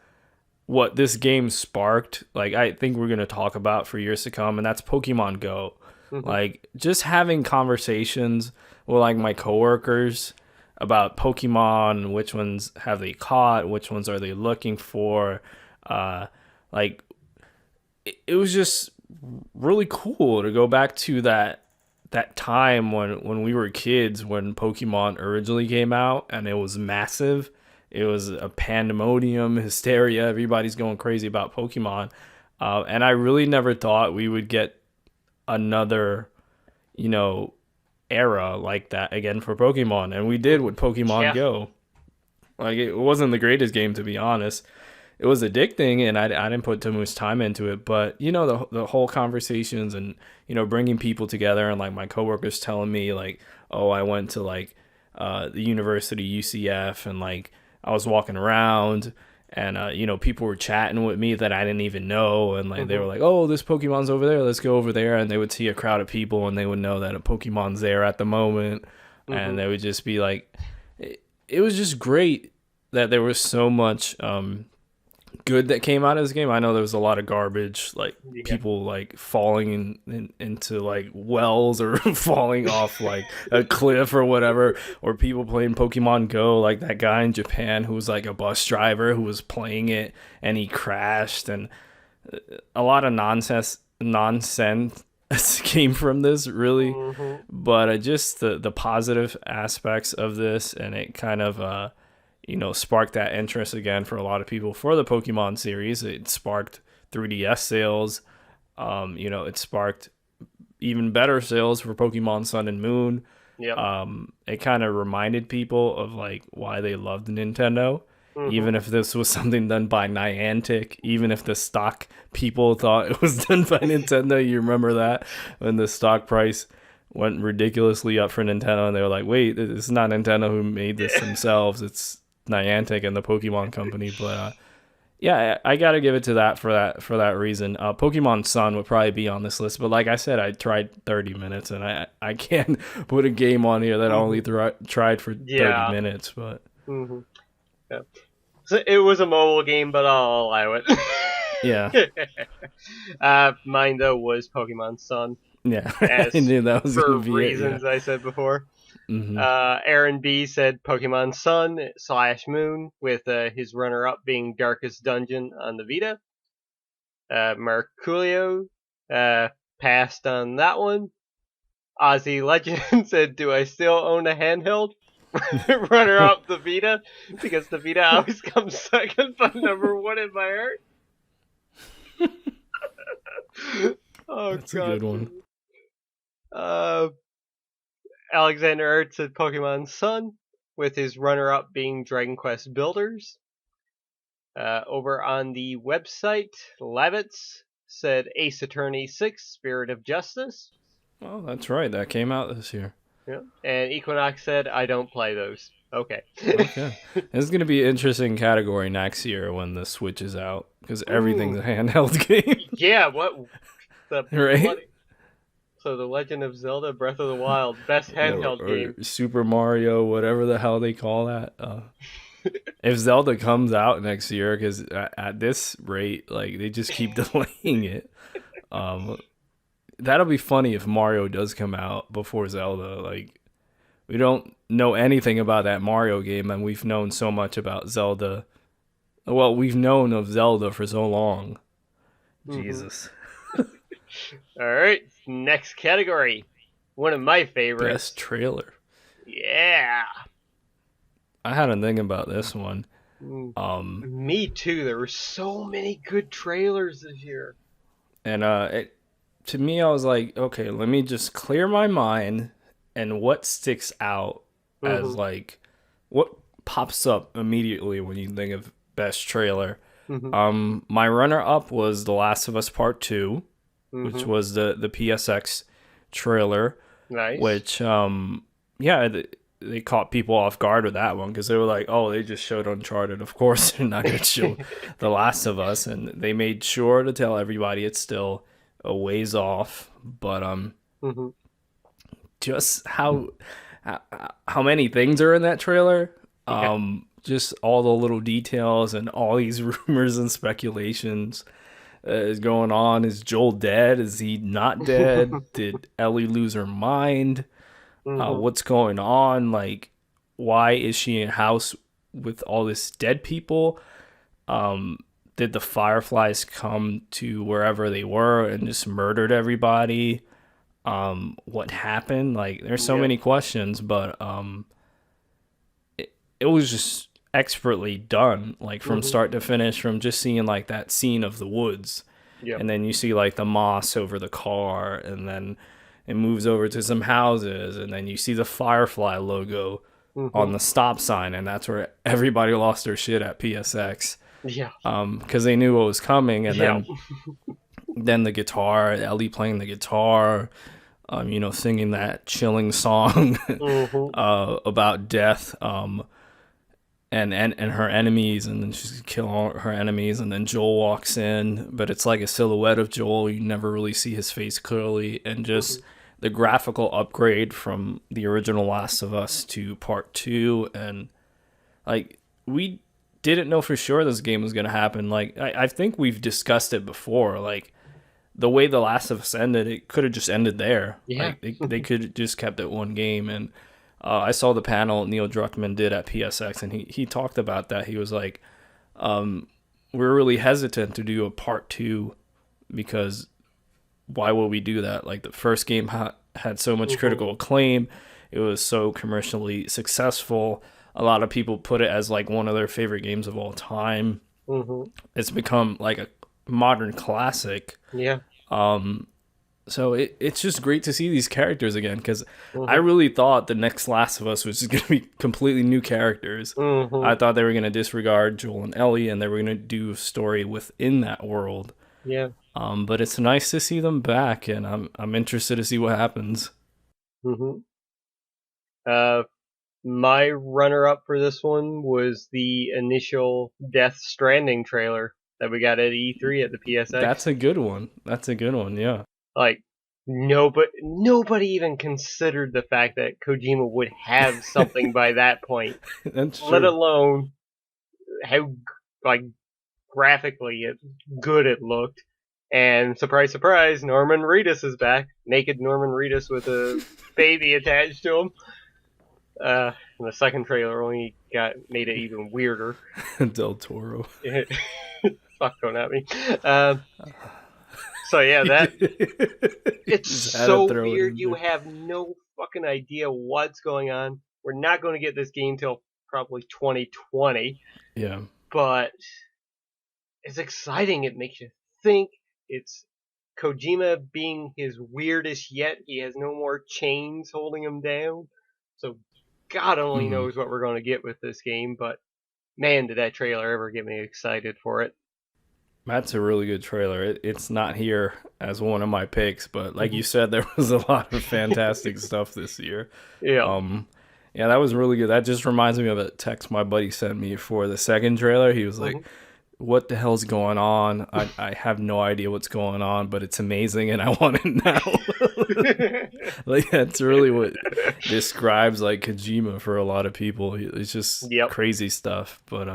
what this game sparked, like I think we're gonna talk about for years to come, and that's Pokemon Go. Like just having conversations with like my coworkers about Pokemon, which ones have they caught, which ones are they looking for. Like it was just really cool to go back to that time when we were kids, when Pokemon originally came out, and it was massive. It was a pandemonium, hysteria. Everybody's going crazy about Pokemon. And I really never thought we would get another, era like that again for Pokemon. And we did with Pokemon Go. Like, it wasn't the greatest game, to be honest. It was addicting, and I didn't put too much time into it. But, the whole conversations and, bringing people together, and, like, my coworkers telling me, like, oh, I went to, like, the university, UCF, and, like, I was walking around and, people were chatting with me that I didn't even know. And like, they were like, oh, this Pokemon's over there. Let's go over there. And they would see a crowd of people and they would know that a Pokemon's there at the moment. And they would just be like, it was just great that there was so much, good that came out of this game. I know there was a lot of garbage, like people like falling into like wells or falling off like a cliff or whatever, or people playing Pokemon Go, like that guy in Japan who was like a bus driver who was playing it and he crashed, and a lot of nonsense came from this, really. But just the positive aspects of this, and it kind of sparked that interest again for a lot of people for the Pokemon series. It sparked 3DS sales. It sparked even better sales for Pokemon Sun and Moon. It kind of reminded people of like why they loved Nintendo. Even if this was something done by Niantic, even if the stock people thought it was done by Nintendo. You remember that when the stock price went ridiculously up for Nintendo, and they were like, wait, it's not Nintendo who made this themselves. It's Niantic and the Pokemon company. But I gotta give it to that for that reason. Pokemon Sun would probably be on this list, but like I said, I tried 30 minutes, and I can't put a game on here that I only tried for 30 minutes. But so it was a mobile game, but I'll allow it. Mine though was Pokemon Sun. I knew that was for gonna be reasons I said before. Aaron B said Pokemon Sun / Moon, with his runner-up being Darkest Dungeon on the Vita. Marculio passed on that one. Ozzy Legend said, do I still own a handheld? Runner up the Vita, because the Vita always comes second, but number one in my heart. Oh, That's God. a good one. Alexander Ertz said Pokemon Sun, with his runner-up being Dragon Quest Builders. Over on the website, Lavitz said Ace Attorney 6, Spirit of Justice. Oh, that's right. That came out this year. Yeah. And Equinox said, I don't play those. Okay. Okay. This is going to be an interesting category next year when the Switch is out, because everything's a handheld game. Yeah, what? Right? What? So The Legend of Zelda Breath of the Wild, best handheld game. Super Mario, whatever the hell they call that. If Zelda comes out next year, because at this rate, like, they just keep delaying it. That'll be funny if Mario does come out before Zelda. Like, we don't know anything about that Mario game, and we've known so much about Zelda. Well, we've known of Zelda for so long. Mm-hmm. Jesus. Alright, next category. One of my favorites. Best trailer. Yeah. I had a thing about this one. Me too. There were so many good trailers this year. And to me, I was like, okay, let me just clear my mind and what sticks out as like what pops up immediately when you think of best trailer. My runner-up was The Last of Us Part 2, which was the PSX trailer. Nice. Which, they caught people off guard with that one because they were like, oh, they just showed Uncharted. Of course, they're not going to show The Last of Us. And they made sure to tell everybody it's still a ways off. But just how many things are in that trailer. Just all the little details and all these rumors and speculations is going on. Is Joel dead? Is he not dead? Did Ellie lose her mind? What's going on? Like, why is she in a house with all this dead people? Did the Fireflies come to wherever they were and just murdered everybody? What happened? Like, there's so many questions, but it was just expertly done, like from start to finish, from just seeing like that scene of the woods. And then you see like the moss over the car, and then it moves over to some houses, and then you see the Firefly logo on the stop sign, and that's where everybody lost their shit at PSX. Yeah. Because they knew what was coming, and then the guitar, Ellie playing the guitar, singing that chilling song about death, and her enemies, and then she's kill all her enemies, and then Joel walks in, but it's like a silhouette of Joel. You never really see his face clearly, and just the graphical upgrade from the original Last of Us to Part 2, and like, we didn't know for sure this game was going to happen. Like, I think we've discussed it before, like, the way The Last of Us ended, it could have just ended there. Yeah. Like, they could have just kept it one game. And I saw the panel Neil Druckmann did at PSX, and he talked about that. He was like, we're really hesitant to do a part 2 because why would we do that? Like, the first game had so much critical acclaim. It was so commercially successful. A lot of people put it as like one of their favorite games of all time. It's become like a modern classic. Yeah. So it's just great to see these characters again, because I really thought the next Last of Us was just going to be completely new characters. I thought they were going to disregard Joel and Ellie, and they were going to do a story within that world. Yeah. But it's nice to see them back, and I'm interested to see what happens. My runner-up for this one was the initial Death Stranding trailer that we got at E3 at the PSX. That's a good one. Yeah. Like, nobody even considered the fact that Kojima would have something by that point. That's true. Let alone how, like, graphically good it looked. And surprise, surprise, Norman Reedus is back. Naked Norman Reedus with a baby attached to him. And the second trailer only made it even weirder. Del Toro. Fuck, don't at me. So yeah, it's so weird. You have no fucking idea what's going on. we're not going to get this game till probably 2020. Yeah. But it's exciting. It makes you think. It's Kojima being his weirdest yet. He has no more chains holding him down. So God only knows what we're going to get with this game. But man, did that trailer ever get me excited for it. That's a really good trailer. It's not here as one of my picks, but like you said, there was a lot of fantastic stuff this year. Yeah. Yeah, that was really good. That just reminds me of a text my buddy sent me for the second trailer. He was like, what the hell's going on? I have no idea what's going on, but it's amazing and I want it now. Like, that's really what describes like Kojima for a lot of people. It's just crazy stuff. But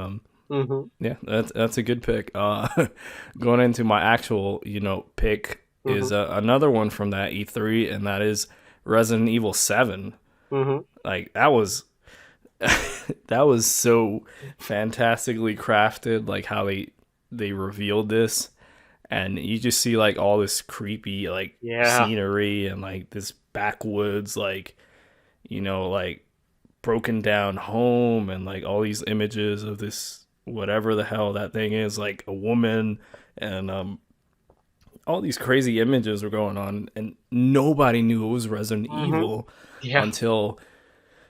yeah, that's a good pick. Going into my actual, pick is another one from that E3, and that is Resident Evil 7. Like, that was so fantastically crafted, like how they revealed this, and you just see like all this creepy like scenery and like this backwoods, like like broken down home, and like all these images of this whatever the hell that thing is, like a woman, and all these crazy images were going on, and nobody knew it was Resident Evil until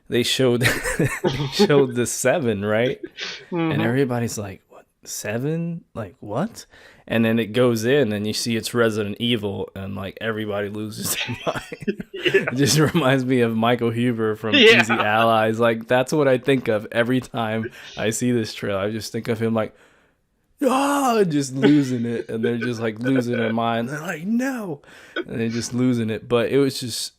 they showed the 7, right? And everybody's like, what, 7? Like, what? And then it goes in and you see it's Resident Evil, and like everybody loses their mind. It just reminds me of Michael Huber from Easy Allies. Like, that's what I think of every time I see this trailer. I just think of him like, just losing it, and they're just like losing their mind. They're like, no, and they're just losing it. But it was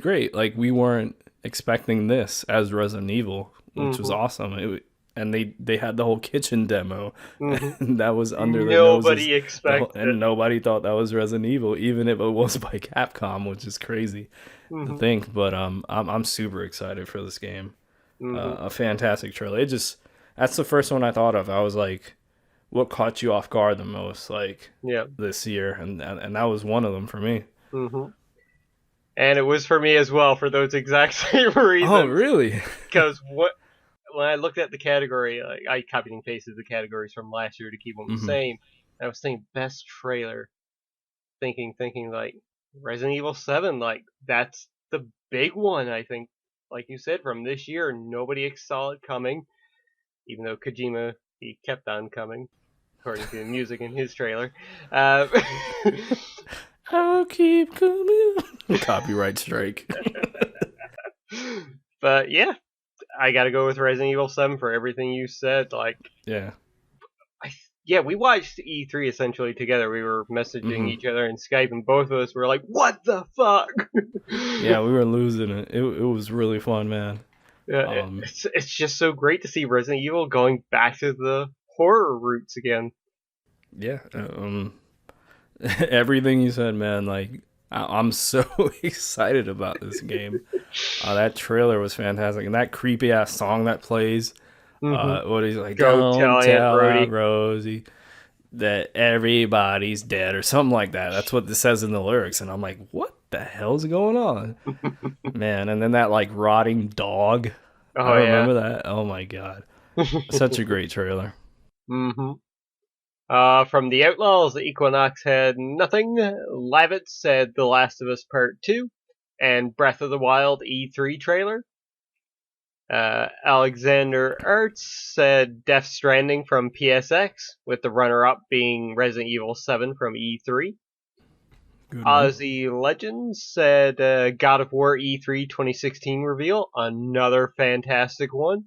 great. Like, we weren't expecting this as Resident Evil, which was awesome. And they had the whole kitchen demo, and that was under the nobody expected, and nobody thought that was Resident Evil, even if it was by Capcom, which is crazy to think. But I'm super excited for this game. A fantastic trailer. That's the first one I thought of. I was like, what caught you off guard the most, like this year, and that was one of them for me. And it was for me as well, for those exact same reasons. Oh, really? Because when I looked at the category, like, I copied and pasted the categories from last year to keep them the same. I was thinking best trailer, thinking like Resident Evil 7, like that's the big one. I think, like you said, from this year, nobody saw it coming, even though Kojima, he kept on coming, according to the music in his trailer. I'll keep coming. Copyright strike. But yeah, I gotta go with Resident Evil 7 for everything you said. Like, we watched E3 essentially together. We were messaging each other in Skype, and both of us were like, "What the fuck?" Yeah, we were losing it. It was really fun, man. Yeah, it's just so great to see Resident Evil going back to the horror roots again. Yeah, everything you said, man. Like, I'm so excited about this game. That trailer was fantastic, and that creepy ass song that plays. What he's like, Go don't tell Aunt Rosie that everybody's dead, or something like that. That's what this says in the lyrics, and I'm like, what the hell's going on, man? And then that like rotting dog. I remember that. Oh my god, such a great trailer. From the Outlaws, the Equinox had nothing. Lavitz said The Last of Us Part 2 and Breath of the Wild E3 trailer. Alexander Ertz said Death Stranding from PSX, with the runner-up being Resident Evil 7 from E3. Ozzy Legends said God of War E3 2016 reveal, another fantastic one.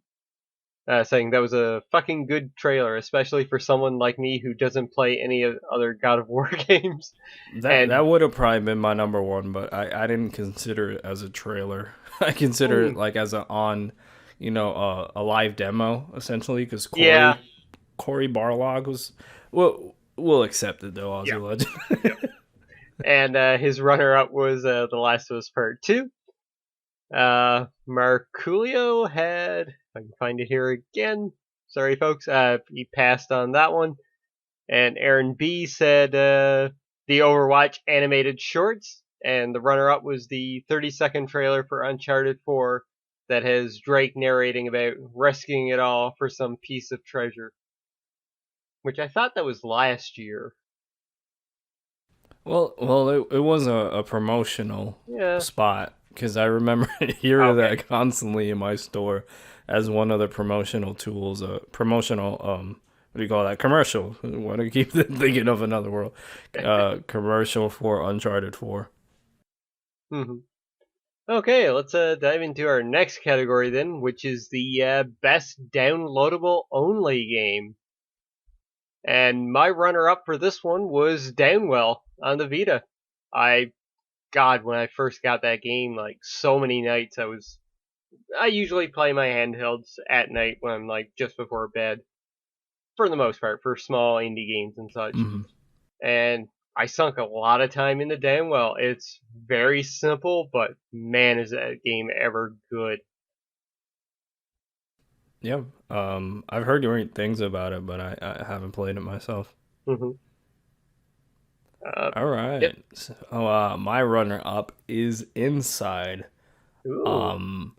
Saying that was a fucking good trailer, especially for someone like me who doesn't play any other God of War games. That would have probably been my number one, but I didn't consider it as a trailer. I consider it like as a live demo, essentially, because Corey Barlog was... We'll accept it, though, Ozzy Legend. And his runner-up was The Last of Us Part 2. Marculio had... If I can find it here again. Sorry, folks. He passed on that one. And Aaron B said the Overwatch animated shorts. And the runner-up was the 30-second trailer for Uncharted 4 that has Drake narrating about rescuing it all for some piece of treasure. Which I thought that was last year. Well, it was a promotional spot because I remember hearing that constantly in my store as one of the promotional tools. Promotional what do you call that? Commercial. I want to keep thinking of another world. Commercial for Uncharted 4. Mm-hmm. Okay, let's dive into our next category then, which is the best downloadable only game. And my runner-up for this one was Downwell on the Vita. God, when I first got that game, like so many nights, I usually play my handhelds at night when I'm like just before bed, for the most part, for small indie games and such. Mm-hmm. And I sunk a lot of time into Downwell. It's very simple, but man, is that game ever good. Yeah, I've heard great things about it, but I haven't played it myself. Mm-hmm. All right. Yep. So, my runner up is Inside. Ooh.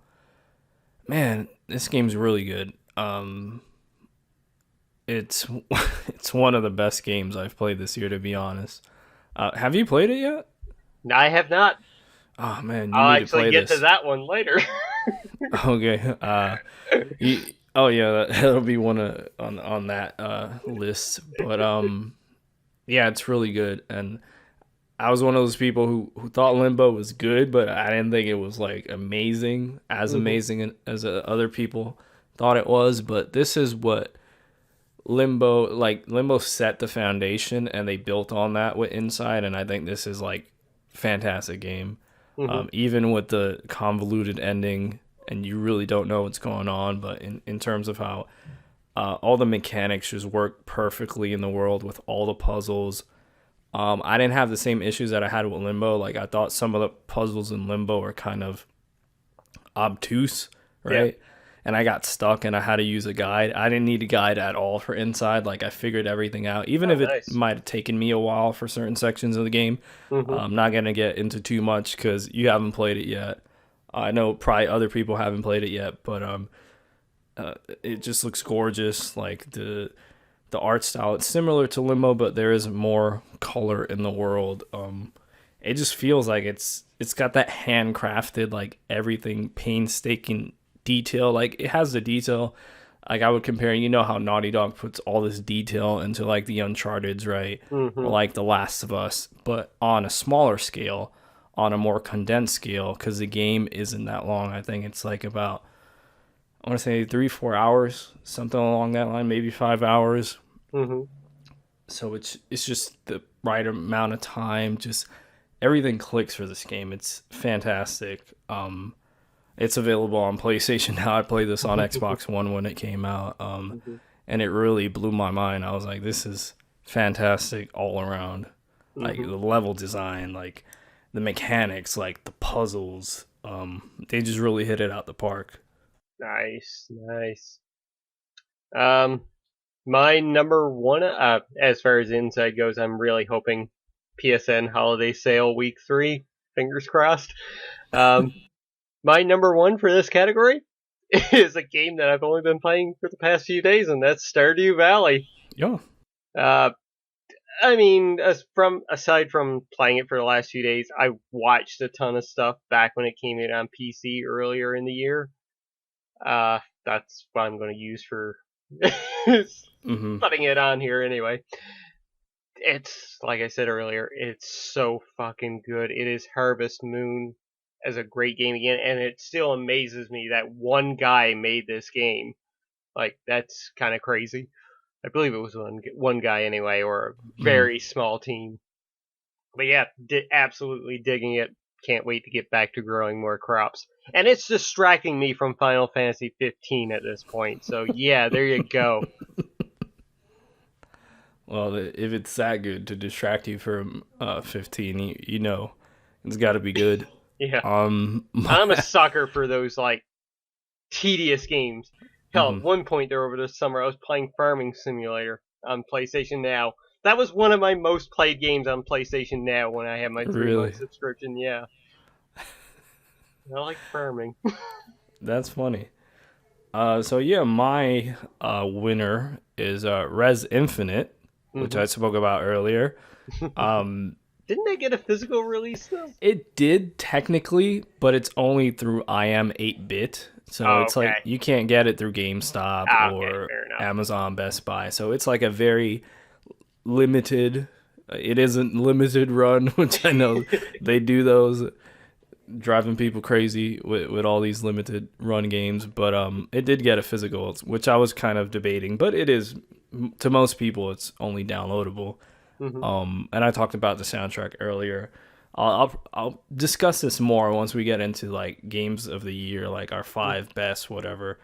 Man, this game's really good. It's it's one of the best games I've played this year, to be honest. Have you played it yet? I have not. Oh man, you I'll need to play actually get this. to that one later. Okay. Oh yeah, that'll be one on that list. But yeah, it's really good. And I was one of those people who thought Limbo was good, but I didn't think it was like amazing, as amazing as other people thought it was. But this is what Limbo set the foundation, and they built on that with Inside. And I think this is like fantastic game. Even with the convoluted ending, and you really don't know what's going on, but in terms of how all the mechanics just work perfectly in the world with all the puzzles. I didn't have the same issues that I had with Limbo. Like, I thought some of the puzzles in Limbo were kind of obtuse, right? Yeah. And I got stuck and I had to use a guide. I didn't need a guide at all for Inside. Like, I figured everything out, even if it might have taken me a while for certain sections of the game. I'm not going to get into too much because you haven't played it yet. I know probably other people haven't played it yet, but it just looks gorgeous. Like, the art style, it's similar to Limbo, but there is more color in the world. It just feels like it's got that handcrafted, like everything painstaking detail. Like, it has the detail. Like, I would compare, you know how Naughty Dog puts all this detail into like the Uncharted's, right? Or like The Last of Us, but on a smaller scale, on a more condensed scale, because the game isn't that long. I think it's like about, I want to say 3-4 hours, something along that line, maybe 5 hours. So it's just the right amount of time. Just everything clicks for this game. It's fantastic. It's available on PlayStation now. I played this on Xbox One when it came out, and it really blew my mind. I was like, this is fantastic all around. Like, the level design, like the mechanics, like the puzzles. They just really hit it out the park. Nice. My number one, as far as Inside goes, I'm really hoping PSN Holiday Sale Week 3. Fingers crossed. My number one for this category is a game that I've only been playing for the past few days, and that's Stardew Valley. Yeah. I mean, aside from playing it for the last few days, I watched a ton of stuff back when it came out on PC earlier in the year. That's what I'm going to use for putting it on here anyway. It's, like I said earlier, it's so fucking good. It is Harvest Moon as a great game again, and it still amazes me that one guy made this game. Like, that's kind of crazy. I believe it was one guy anyway, or a very small team. But yeah, absolutely digging it. Can't wait to get back to growing more crops. And it's distracting me from Final Fantasy 15 at this point. So yeah, there you go. Well, if it's that good to distract you from 15, you know it's got to be good. Yeah. I'm a sucker for those like tedious games. Hell, at one point there over the summer, I was playing Farming Simulator on PlayStation Now. That was one of my most played games on PlayStation Now when I had my 3-month subscription. Yeah. I like farming. That's funny. So yeah, my winner is Res Infinite, which I spoke about earlier. Um, Didn't they get a physical release though? it did technically, but it's only through IM 8-bit. So Oh, it's okay. like you can't get it through GameStop Ah, okay, or fair enough. Amazon Best Buy. So it's like a very limited. It isn't limited run, which I know they do those, driving people crazy with all these limited run games. But it did get a physical, which I was kind of debating. But it is, to most people, it's only downloadable. Hmm. And I talked about the soundtrack earlier. I'll discuss this more once we get into like games of the year, like our 5 best, whatever.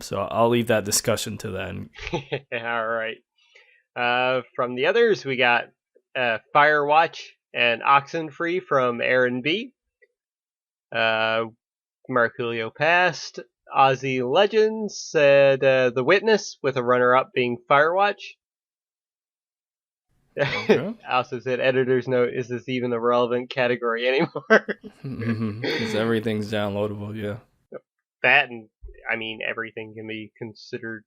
So I'll leave that discussion to then. All right. From the others, we got Firewatch and Oxenfree from Aaron B. Uh, Marculio passed. Aussie Legends said The Witness, with a runner-up being Firewatch. Okay. Also said, editor's note, is this even a relevant category anymore? Because everything's downloadable, yeah. That, and I mean, everything can be considered,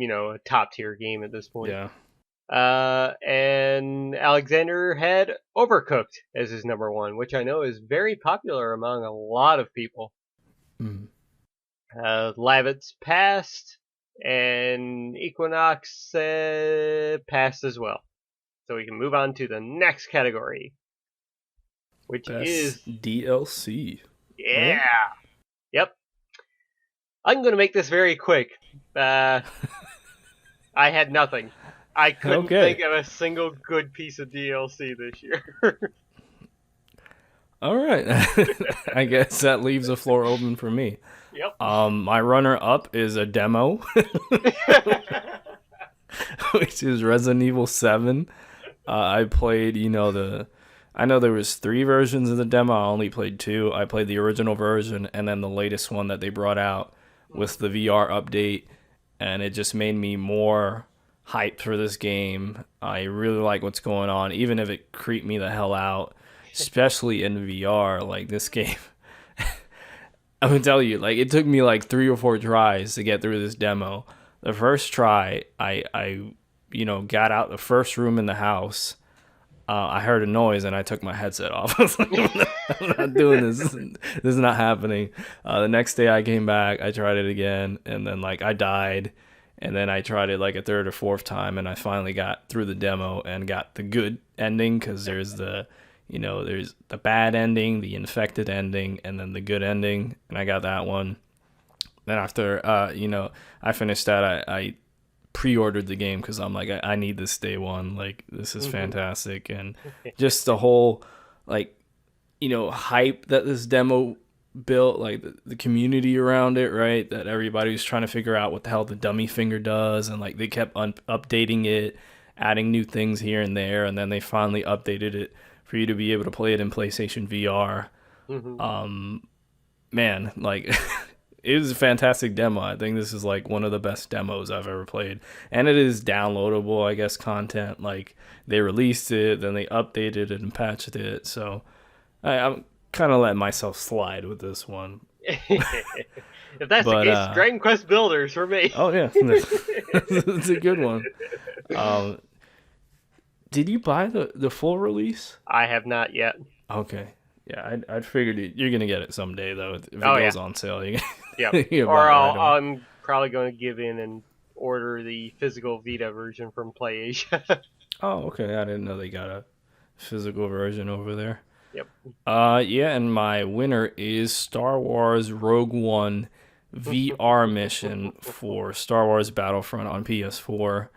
a top tier game at this point. Yeah. And Alexander had Overcooked as his number one, which I know is very popular among a lot of people. Mm. Lavitz passed, and Equinox passed as well. So we can move on to the next category, which is Best DLC. yeah, Right? yep. I'm going to make this very quick. I had nothing. I couldn't think of a single good piece of DLC this year. All right. I guess that leaves the floor open for me. Yep. My runner up is a demo, which is Resident Evil 7. I played, I know there was 3 versions of the demo. I only played 2. I played the original version and then the latest one that they brought out with the VR update, and it just made me more hyped for this game. I really like what's going on, even if it creeped me the hell out, especially in VR. Like, this game, I'm gonna tell you, like, it took me like 3 or 4 tries to get through this demo. The first try, I got out the first room in the house. I heard a noise and I took my headset off. I was like, I'm not doing this. This is not happening. The next day I came back, I tried it again, and then like I died. And then I tried it like a 3rd or 4th time, and I finally got through the demo and got the good ending, because there's there's the bad ending, the infected ending, and then the good ending, and I got that one. Then after I finished that, I pre-ordered the game because I'm like, I need this day one. Like, this is fantastic, and just the whole like hype that this demo built, like the community around it, right? That everybody was trying to figure out what the hell the dummy finger does, and like they kept updating it, adding new things here and there, and then they finally updated it for you to be able to play it in PlayStation VR. Man, like it was a fantastic demo. I think this is like one of the best demos I've ever played, and it is downloadable, I guess, content. Like, they released it, then they updated it and patched it, so I'm kind of letting myself slide with this one. If that's the case, Dragon Quest Builders for me. Oh yeah, it's a good one. Did you buy the full release? I have not yet. Okay, yeah, I'd figured you're gonna get it someday though. If it goes on sale, or I'm probably going to give in and order the physical Vita version from PlayAsia. Oh, okay. I didn't know they got a physical version over there. Yep. Yeah, and my winner is Star Wars Rogue One VR mission for Star Wars Battlefront on PS4.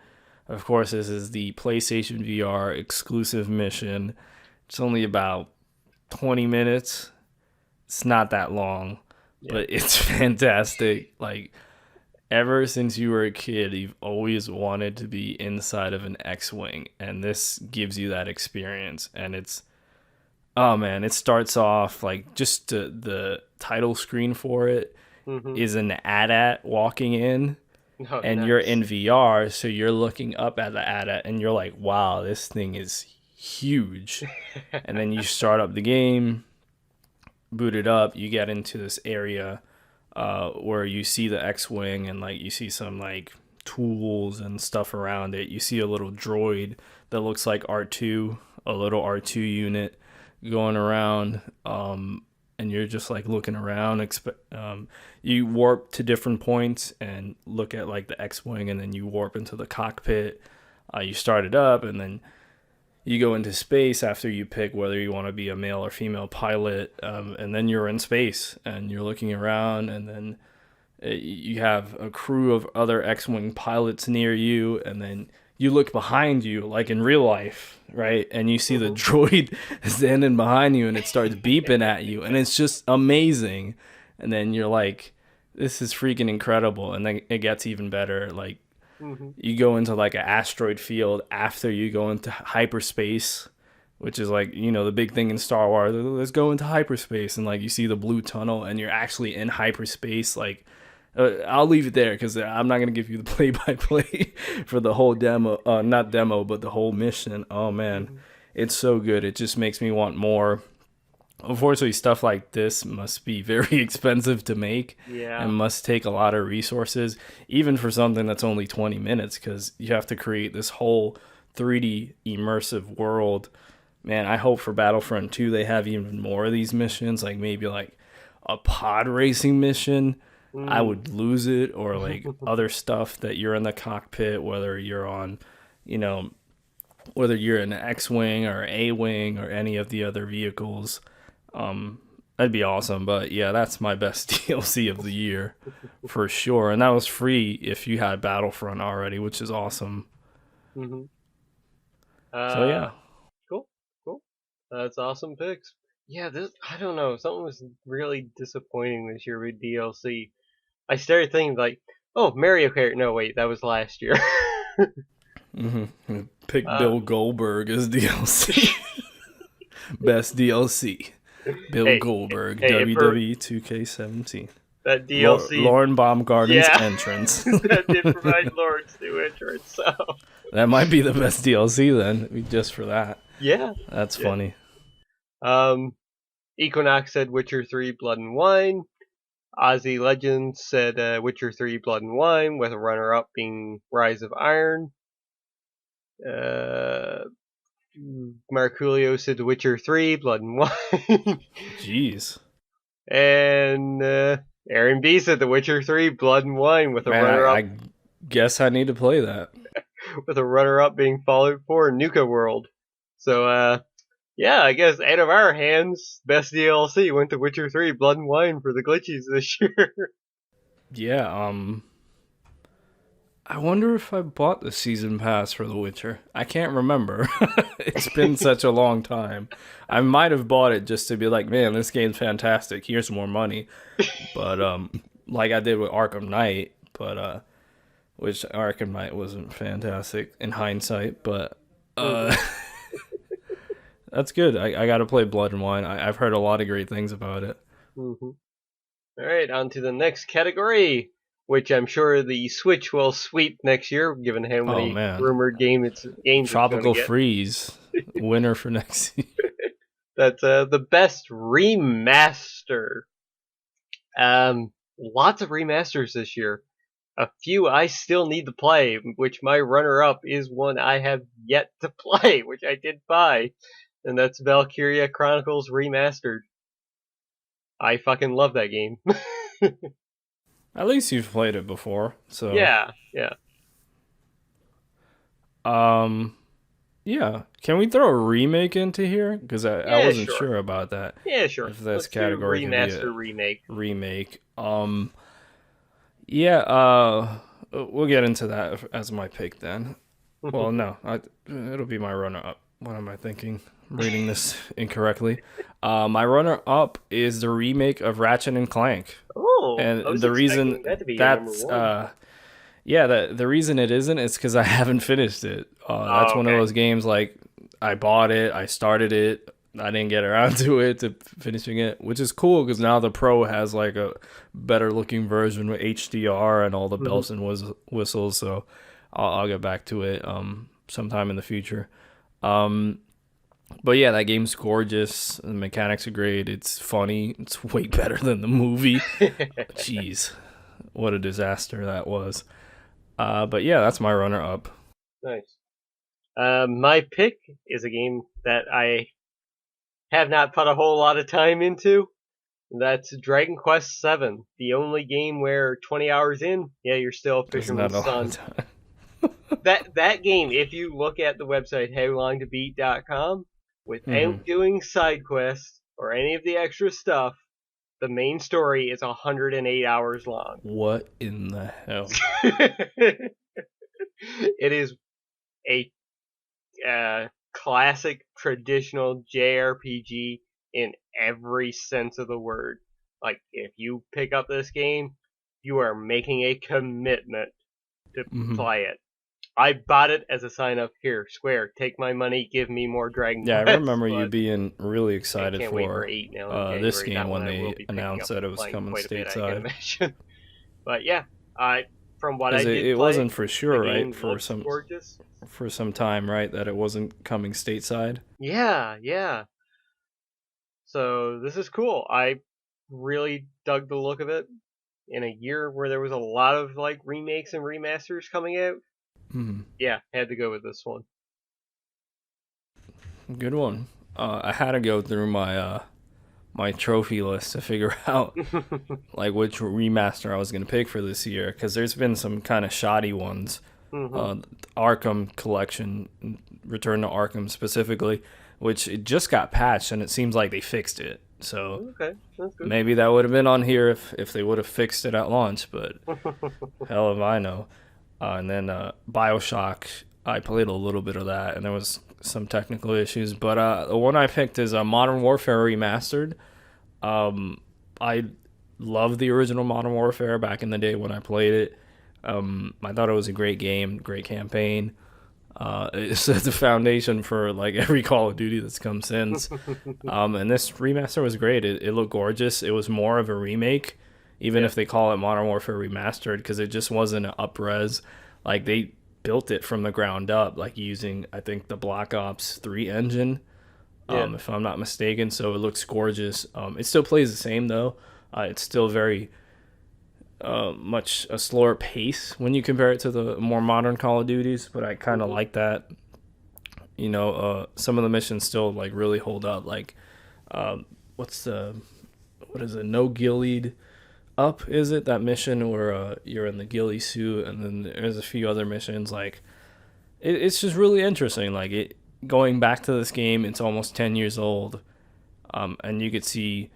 Of course, this is the PlayStation VR exclusive mission. It's only about 20 minutes. It's not that long, but it's fantastic. Like, ever since you were a kid, you've always wanted to be inside of an X-Wing, and this gives you that experience. And it's, oh man, it starts off like just the title screen for it is an AT-AT walking in, and you're in VR, so you're looking up at the AT-AT, and you're like, wow, this thing is huge. And then you start up the game, boot it up, you get into this area where you see the X-Wing and like you see some like tools and stuff around it. You see a little droid that looks like R2, a little R2 unit going around, and you're just like looking around. You warp to different points and look at like the X-Wing, and then you warp into the cockpit. You start it up, and then you go into space after you pick whether you want to be a male or female pilot, and then you're in space and you're looking around, and then you have a crew of other X-Wing pilots near you, and then you look behind you like in real life, right? And you see the droid standing behind you, and it starts beeping at you, and it's just amazing. And then you're like, this is freaking incredible. And then it gets even better. Like, you go into like an asteroid field after you go into hyperspace, which is like, you know, the big thing in Star Wars. Let's go into hyperspace, and like you see the blue tunnel, and you're actually in hyperspace. Like, I'll leave it there because I'm not going to give you the play-by-play for the whole demo. Not demo, but the whole mission. Oh, man. It's so good. It just makes me want more. Unfortunately, stuff like this must be very expensive to make and must take a lot of resources, even for something that's only 20 minutes, because you have to create this whole 3D immersive world. Man, I hope for Battlefront 2 they have even more of these missions, like maybe like a pod racing mission. I would lose it, or like other stuff that you're in the cockpit, whether you're on, you know, whether you're in an X-Wing or A-Wing or any of the other vehicles. That'd be awesome. But yeah, that's my best DLC of the year for sure. And that was free if you had Battlefront already, which is awesome. So yeah. Cool. That's awesome picks. Yeah, I don't know. Something was really disappointing this year with DLC. I started thinking like, oh, Mario Kart. No, wait, that was last year. Pick Bill Goldberg as DLC. Best DLC. Bill Goldberg, WWE 2K17. That DLC. Lauren Baumgarten's entrance. That did provide Lauren's new entrance, so. That might be the best DLC then, just for that. Yeah. That's funny. Equinox said Witcher 3 Blood and Wine. Ozzy Legends said Witcher 3 Blood and Wine, with a runner-up being Rise of Iron. Marculio said The Witcher 3 Blood and Wine. Jeez. And Aaron B said The Witcher 3 Blood and Wine, with a runner-up. I guess I need to play that. With a runner-up being Fallout 4 Nuka World. So, yeah, I guess out of our hands, best DLC went to Witcher 3 Blood and Wine for the Glitchies this year. Yeah, I wonder if I bought the season pass for The Witcher. I can't remember. It's been such a long time. I might have bought it just to be like, man, this game's fantastic. Here's more money. But like I did with Arkham Knight, but which Arkham Knight wasn't fantastic in hindsight, but that's good. I got to play Blood and Wine. I've heard a lot of great things about it. All right, on to the next category, which I'm sure the Switch will sweep next year, given how many rumored games Tropical Freeze, winner for next year. That's the best remaster. Lots of remasters this year. A few I still need to play, which my runner-up is one I have yet to play, which I did buy, and that's Valkyria Chronicles Remastered. I fucking love that game. At least you've played it before, so yeah. Yeah. Can we throw a remake into here? Because I wasn't sure about that. Yeah, sure. If this category remaster remake. Yeah. We'll get into that as my pick then. Well, no, it'll be my runner-up. What am I thinking? Reading this incorrectly. My runner-up is the remake of Ratchet and Clank. Oh, and the reason that's the reason it isn't is because I haven't finished it. That's one of those games like I bought it, I started it, I didn't get around to finishing it, which is cool because now the Pro has like a better looking version with HDR and all the bells and whistles. So I'll get back to it sometime in the future. But yeah, that game's gorgeous. The mechanics are great. It's funny. It's way better than the movie. Jeez, what a disaster that was. But yeah, that's my runner up. Nice. My pick is a game that I have not put a whole lot of time into. That's Dragon Quest VII, the only game where 20 hours in, yeah, you're still a Isn't that fisherman's a lot of son. time? That game, if you look at the website howlongtobeat.com, without doing side quests or any of the extra stuff, the main story is 108 hours long. What in the hell? It is a classic traditional JRPG in every sense of the word. Like, if you pick up this game, you are making a commitment to play it. I bought it as a sign of, here, Square, take my money, give me more Dragon Yeah, I Quest. remember you being really I excited can't wait for for 8 now in January. this game That when one I they will be picking announced up that it and was playing coming quite a bit, I can stateside. imagine. But yeah, from what I Because did it play, wasn't for sure, the game right? looks gorgeous. For some time, right? That it wasn't coming stateside. Yeah. So this is cool. I really dug the look of it in a year where there was a lot of like remakes and remasters coming out. Yeah, had to go with this one. Good one. I had to go through my trophy list to figure out like which remaster I was gonna pick for this year, because there's been some kind of shoddy ones. Arkham Collection, Return to Arkham specifically, which it just got patched and it seems like they fixed it. So Okay, that's good. maybe that would have been on here if they would have fixed it at launch, but hell if I know. And then Bioshock, I played a little bit of that, and there was some technical issues. But the one I picked is Modern Warfare Remastered. I loved the original Modern Warfare back in the day when I played it. I thought it was a great game, great campaign. It sets the foundation for like every Call of Duty that's come since. And this remaster was great. It looked gorgeous. It was more of a remake, even if they call it Modern Warfare Remastered, because it just wasn't an up-res. Like, they built it from the ground up, like using, I think, the Black Ops 3 engine, if I'm not mistaken. So it looks gorgeous. It still plays the same, though. It's still very much a slower pace when you compare it to the more modern Call of Duties, but I kind of like that. You know, some of the missions still like really hold up. Like, what is it? No Gillied Up, is it that mission where you're in the ghillie suit, and then there's a few other missions. Like, it's just really interesting. Like, it going back to this game, it's almost 10 years old, and you could see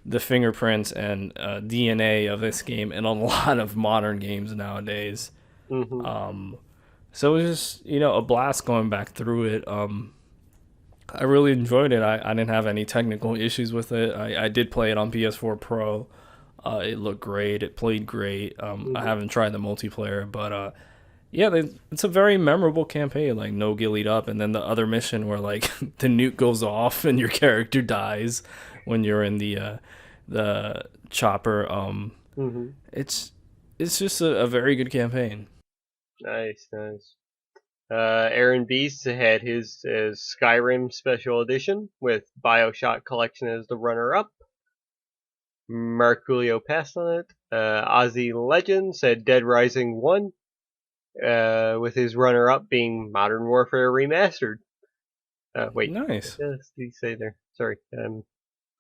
the fingerprints and DNA of this game in a lot of modern games nowadays. So it was just, a blast going back through it. I really enjoyed it. I didn't have any technical issues with it. I did play it on PS4 Pro. It looked great. It played great. I haven't tried the multiplayer, but yeah, it's a very memorable campaign. Like, no Gillied Up, and then the other mission where like the nuke goes off and your character dies when you're in the chopper. It's just a very good campaign. Nice. Aaron Beast had his Skyrim Special Edition with Bioshock Collection as the runner-up. Marculio passed on it. Ozzy Legend said Dead Rising 1, with his runner-up being Modern Warfare Remastered. Wait. Nice. What did he say there? Sorry.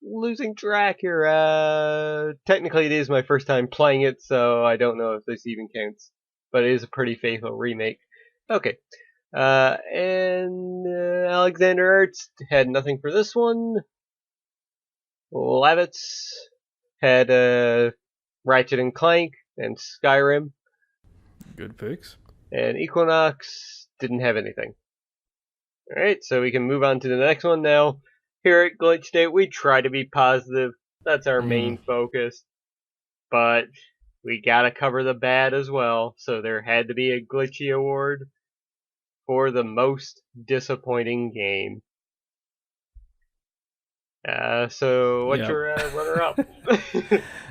Losing track here. Technically, it is my first time playing it, so I don't know if this even counts. But it is a pretty faithful remake. Okay. And Alexander Arts had nothing for this one. Lavitz had Ratchet and Clank and Skyrim. Good picks. And Equinox didn't have anything. Alright, so we can move on to the next one now. Here at Glitch State, we try to be positive. That's our main focus. But we gotta cover the bad as well. So there had to be a Glitchy Award for the most disappointing game. So what's your runner-up?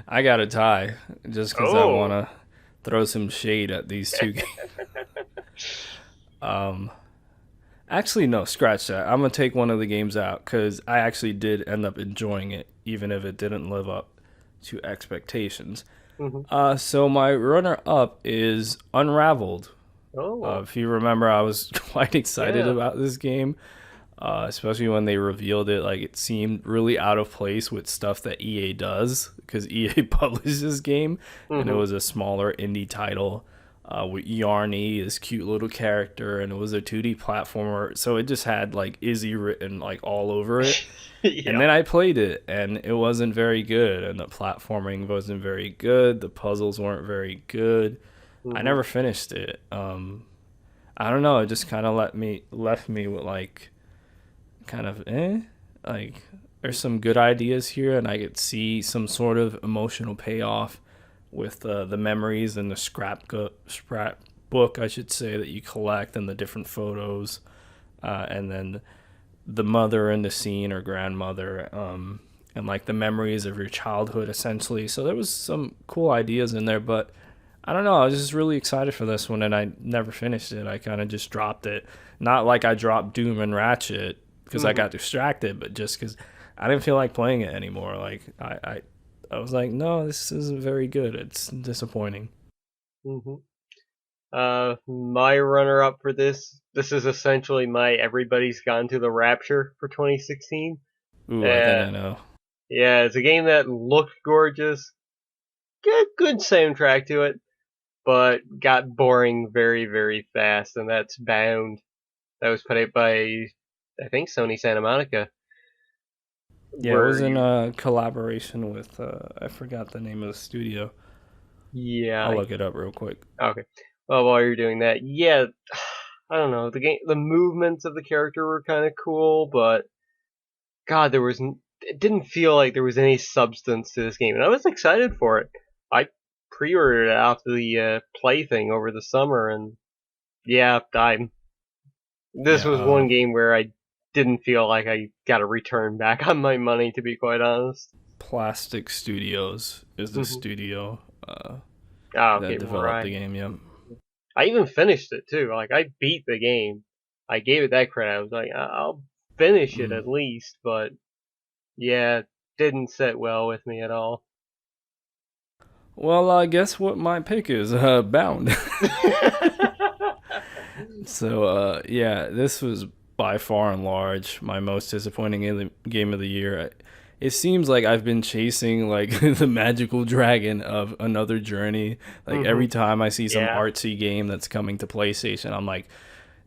I got a tie, just because I want to throw some shade at these two games. Actually, no, scratch that. I'm gonna take one of the games out because I actually did end up enjoying it, even if it didn't live up to expectations. Hmm. So my runner-up is Unraveled. Oh, If you remember, I was quite excited yeah. about this game, especially when they revealed it. Like it seemed really out of place with stuff that EA does because EA published this game, and it Hmm. was a smaller indie title with Yarny, this cute little character, and it was a 2D platformer. So it just had like Izzy written like all over it. And Yeah. then I played it, and it wasn't very good, and the platforming wasn't very good. The puzzles weren't very good. I Hmm. never finished it. I don't know. It just kind of left me with like kind of like there's some good ideas here, and I could see some sort of emotional payoff with the memories and the scrapbook, I should say, that you collect and the different photos, and then the mother in the scene or grandmother, and like the memories of your childhood essentially. So there was some cool ideas in there, but I don't know. I was just really excited for this one, and I never finished it. I kind of just dropped it. Not like I dropped Doom and Ratchet because I Hmm. got distracted, but just because I didn't feel like playing it anymore. Like I was like, no, this isn't very good. It's disappointing. Hmm. My runner-up for this is essentially my Everybody's Gone to the Rapture for 2016. Ooh, I think Uh, I know. yeah, it's a game that looked gorgeous, good soundtrack to it, but got boring very, very fast, and that's Bound. That was put out by, I think, Sony Santa Monica, Yeah, it was where in you, a collaboration with I forgot the name of the studio. yeah, I'll look it up real quick. okay. Well, while you're doing that, yeah, I don't know, the movements of the character were kind of cool, but God, it didn't feel like there was any substance to this game, and I was excited for it. I pre-ordered it off the Play thing over the summer, and yeah, this Yeah, was one game where I didn't feel like I got a return back on my money, to be quite honest. Plastic Studios is the Hmm. studio Ah, that okay, developed the right. game. Yeah. I even finished it too. Like I beat the game. I gave it that credit. I was like, I'll finish it Mm. at least, but yeah, it didn't sit well with me at all. Well, I guess what my pick is Bound. So yeah, this was by far and large my most disappointing game of the year. It seems like I've been chasing like the magical dragon of another journey. Like Hmm. every time I see some Yeah. artsy game that's coming to PlayStation, I'm like,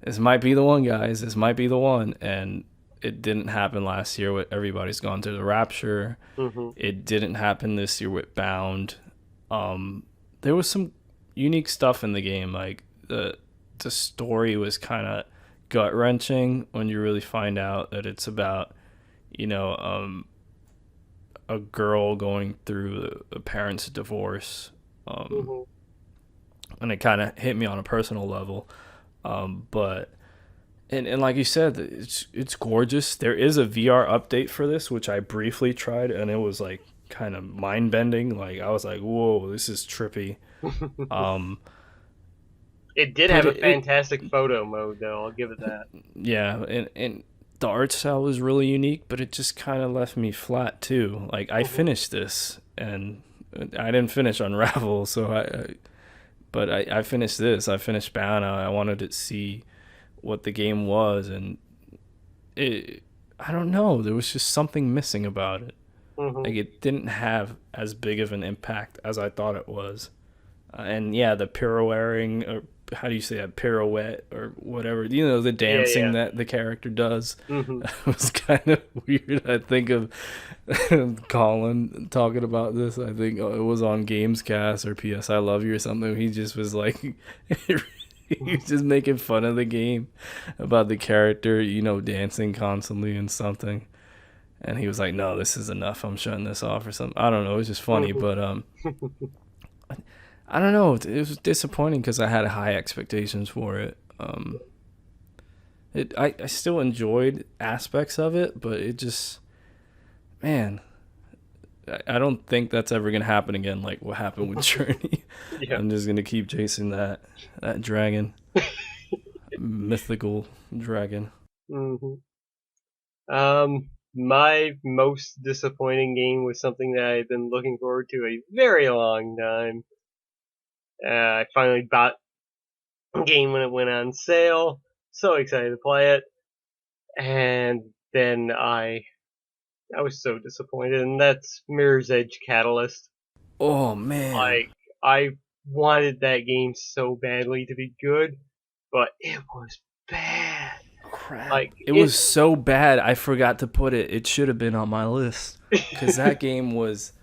this might be the one, guys. This might be the one. And it didn't happen last year with Everybody's Gone to the Rapture. Hmm. It didn't happen this year with Bound. Um, there was some unique stuff in the game. Like the story was kind of gut wrenching when you really find out that it's about you know a girl going through a parent's divorce. Um, Hmm. and it kind of hit me on a personal level. But and like you said, it's gorgeous. There is a VR update for this, which I briefly tried, and it was like kind of mind bending. Like I was like, whoa, this is trippy. Um, It did but have a it fantastic photo mode, though. I'll give it that. yeah, and the art style was really unique, but it just kind of left me flat too. Like I Hmm. finished this, and I didn't finish Unravel, so but I finished this. I finished Bound. I wanted to see what the game was, and it. I don't know. There was just something missing about it. Hmm. Like it didn't have as big of an impact as I thought it was. And yeah, the pirouetting, or how do you say that, pirouette or whatever, the Yeah, dancing yeah. that the character does Hmm. was kind of weird. I think of Colin talking about this. I think it was on Gamescast or PS I Love You or something. He just was like, he was just making fun of the game about the character, dancing constantly and something. And he was like, "No, this is enough. I'm shutting this off or something." I don't know. It was just funny, Hmm. but I don't know. It was disappointing because I had high expectations for it. I still enjoyed aspects of it, but it just, man, I don't think that's ever gonna happen again. Like what happened with Journey. Yeah. I'm just gonna keep chasing that dragon. mythical dragon. Mm-hmm. My most disappointing game was something that I've been looking forward to a very long time. I finally bought the game when it went on sale. So excited to play it. And then I was so disappointed, and that's Mirror's Edge Catalyst. Oh man, Like, I wanted that game so badly to be good, but it was bad. crap! Like, It was so bad. I forgot to put it. It should have been on my list because that game was.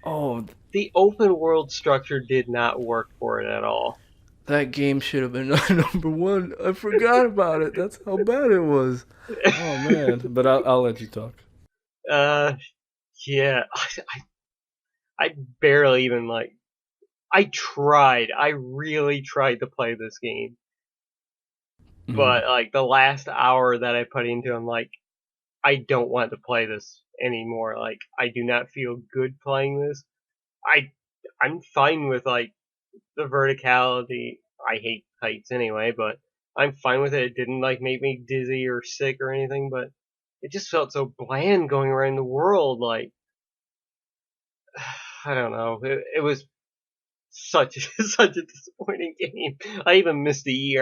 Oh, the open world structure did not work for it at all. that game should have been number one. I forgot about it. That's how bad it was. Oh man! But I'll let you talk. Uh, yeah, I barely even like. I really tried to play this game, Mm. but like the last hour that I put into, I'm like, I don't want to play this anymore. Like, I do not feel good playing this. I I'm fine with like the verticality. I hate heights anyway, but I'm fine with it. It didn't like make me dizzy or sick or anything, but it just felt so bland going around the world. Like, I don't know. It was such such a disappointing game. I even missed the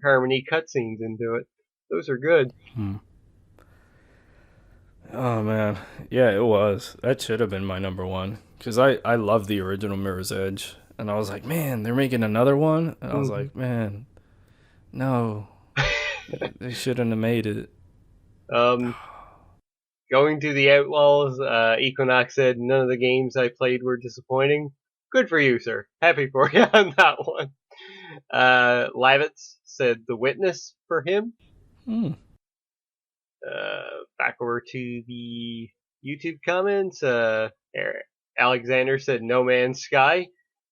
Harmony cutscenes into it. Those are good. Hmm. Oh man, yeah, it was. That should have been my number one because I love the original Mirror's Edge, and I was like, man, they're making another one, and I was Mm-hmm. like, man, no, they shouldn't have made it. um, Going to the Outlaws, Equinox said none of the games I played were disappointing. Good for you, sir. Happy for you on that one. Lavitz said The Witness for him. Hmm. Back over to the YouTube comments. Alexander said No Man's Sky,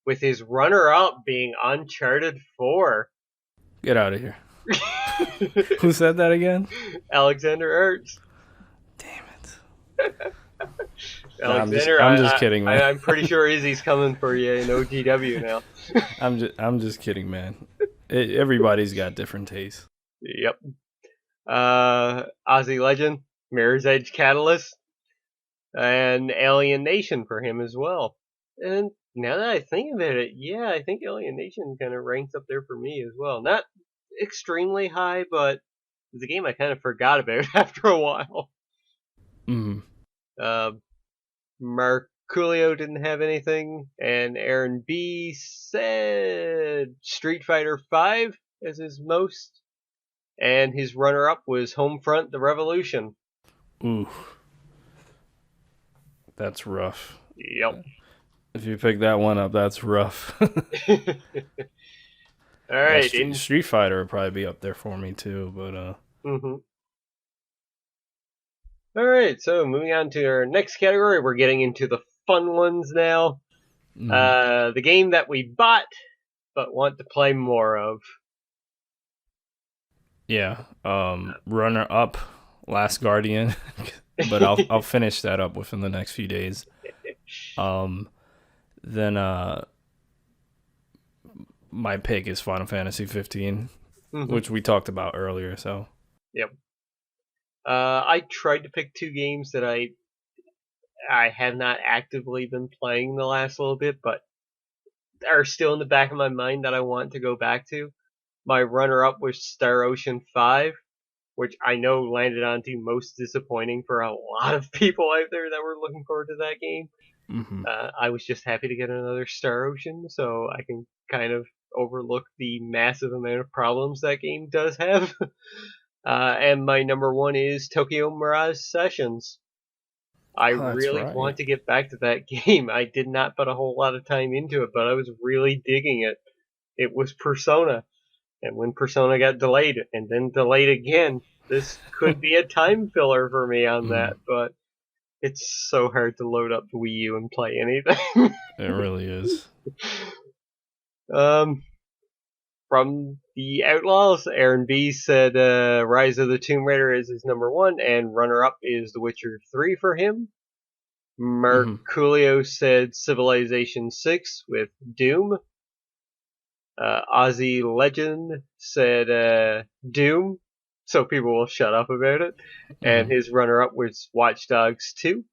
with his runner-up being Uncharted 4. Get out of here. Who said that again? Alexander Ertz. Damn it. Nah, Alexander, I'm just kidding, man. I'm pretty sure Izzy's coming for you in OGW now. I'm just kidding, man. Everybody's got different tastes. Yep. Aussie Legend, Mirror's Edge Catalyst, and Alien Nation for him as well. And now that I think about it, yeah, I think Alien Nation kind of ranks up there for me as well. Not extremely high, but it's a game I kind of forgot about after a while. Mm. Uh, Marculio didn't have anything, and Aaron B said Street Fighter V as his most, and his runner-up was Homefront: The Revolution. Ooh, that's rough. Yep. If you pick that one up, that's rough. All Yeah, right. Street Fighter would probably be up there for me too, but Mm-hmm. All right. So moving on to our next category, we're getting into the fun ones now. The game that we bought but want to play more of. yeah, runner up, Last Guardian, but I'll finish that up within the next few days. Then my pick is Final Fantasy 15, Mm-hmm. which we talked about earlier. So Yep. I tried to pick two games that I have not actively been playing the last little bit, but are still in the back of my mind that I want to go back to. My runner-up was Star Ocean 5, which I know landed on to most disappointing for a lot of people out there that were looking forward to that game. mm-hmm. I was just happy to get another Star Ocean, so I can kind of overlook the massive amount of problems that game does have. And my number one is Tokyo Mirage Sessions. I Oh, that's really right. want to get back to that game. I did not put a whole lot of time into it, but I was really digging it. It was Persona. And when Persona got delayed and then delayed again, this could be a time filler for me on that, but it's so hard to load up the Wii U and play anything. It really is. um, from the Outlaws, Aaron B said Rise of the Tomb Raider is his number one, and runner-up is The Witcher 3 for him. Mm-hmm. Merculio said Civilization 6 with Doom. Aussie Legend said Doom, so people will shut up about it. And his runner-up was Watch Dogs 2.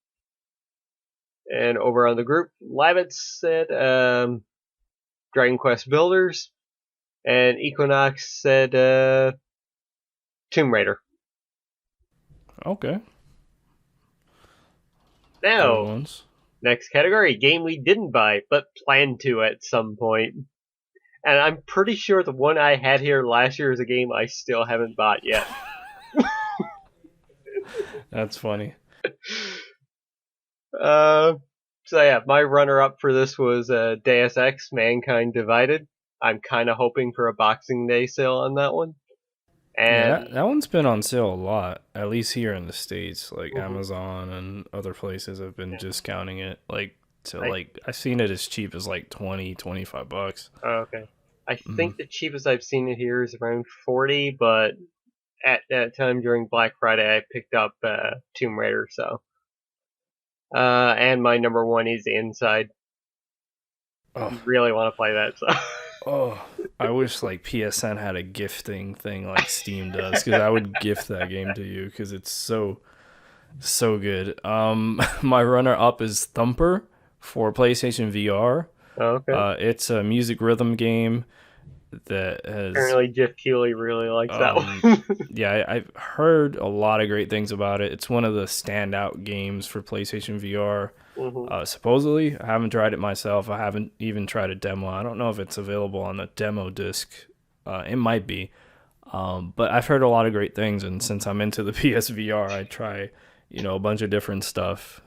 And over on the group, Lavitz said Dragon Quest Builders. And Equinox said Tomb Raider. Okay. Now, next category, game we didn't buy, but planned to at some point. And I'm pretty sure the one I had here last year is a game I still haven't bought yet. That's funny. So yeah, my runner-up for this was Deus Ex: Mankind Divided. I'm kind of hoping for a Boxing Day sale on that one. And yeah, that one's been on sale a lot, at least here in the States. Like Amazon and other places have been discounting it. Like, so I've seen it as cheap as like $20-$25. Oh, okay. I think the cheapest I've seen it here is around 40, but at that time during Black Friday, I picked up Tomb Raider, so. And my number one is Inside. I really want to play that, so. Oh, I wish like PSN had a gifting thing like Steam does, because I would gift that game to you because it's so good. My runner up is Thumper for PlayStation VR. Oh, okay. It's a music rhythm game that has. Apparently, Jeff Keighley really likes that one. Yeah, I've heard a lot of great things about it. It's one of the standout games for PlayStation VR. Supposedly, I haven't tried it myself. I haven't even tried a demo. I don't know if it's available on a demo disc. It might be, but I've heard a lot of great things. And since I'm into the PSVR, I try, a bunch of different stuff.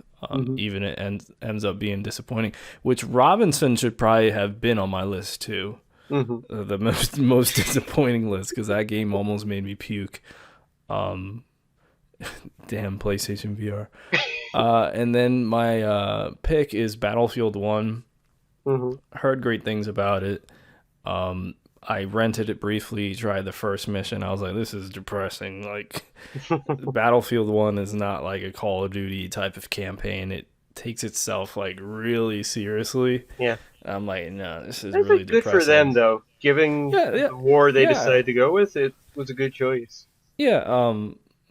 Even it ends up being disappointing. Which Robinson should probably have been on my list too. The most disappointing list, because that game almost made me puke. Damn PlayStation VR. And then my pick is Battlefield 1. Heard great things about it. I rented it briefly, tried the first mission. I was like, this is depressing. Like, Battlefield 1 is not like a Call of Duty type of campaign. It takes itself like really seriously. Yeah. I'm like, no, this is really good depressing. for them, though. Given the war they decided to go with, it was a good choice. Yeah,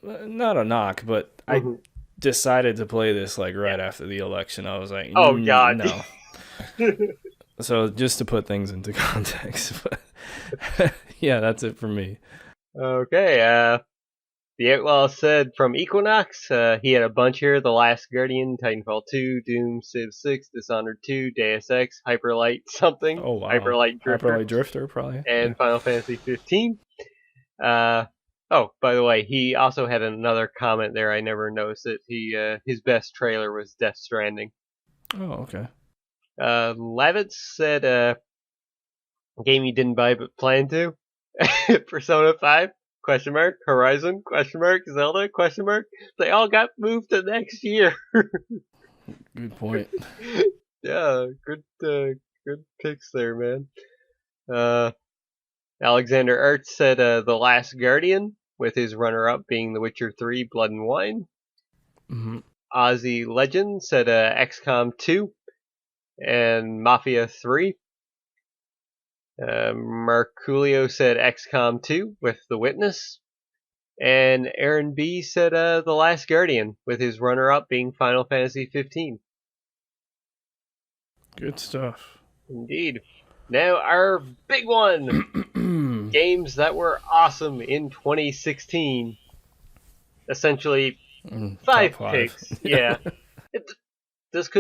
not a knock, but I decided to play this like right after the election. I was like, oh god, no. So just to put things into context, but yeah, that's it for me. Okay, the Outlaw said from Equinox, he had a bunch here: The Last Guardian, Titanfall 2, Doom, Civ 6, Dishonored 2, Deus Ex, Hyperlight something, Oh wow, Hyperlight Drifter probably, and Final Fantasy 15. Oh, by the way, he also had another comment there. I never noticed it. His best trailer was Death Stranding. Oh, okay. Lavitz said a game you didn't buy but plan to. Persona 5? Question mark. Horizon? Question mark. Zelda? Question mark. They all got moved to next year. Good point. Yeah, good picks there, man. Alexander Ertz said The Last Guardian, with his runner-up being The Witcher 3 Blood and Wine. Aussie Legend said XCOM 2 and Mafia 3. Marculio said XCOM 2 with The Witness. And Aaron B said The Last Guardian, with his runner-up being Final Fantasy 15. Good stuff. Indeed. Now our big one. Games that were awesome in 2016. Essentially, 5 picks. Yeah. This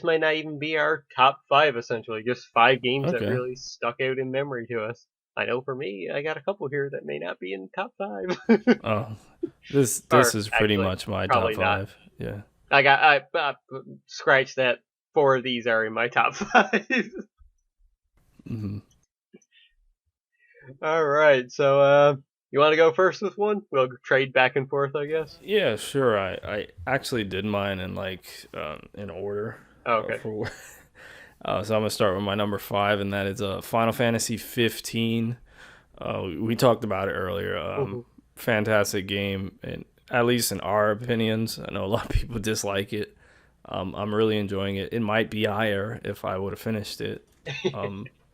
might not even be our top 5, essentially. Just 5 games that really stuck out in memory to us. I know for me, I got a couple here that may not be in top 5. Oh, this is pretty much my top 5. Not. Yeah. I scratch that. 4 of these are in my top 5. All right, so you want to go first with one? We'll trade back and forth, I guess. Yeah, sure. I actually did mine in in order. Okay. So I'm gonna start with my number 5, and that is Final Fantasy 15. We talked about it earlier. Fantastic game, and at least in our opinions. I know a lot of people dislike it. I'm really enjoying it. It might be higher if I would have finished it.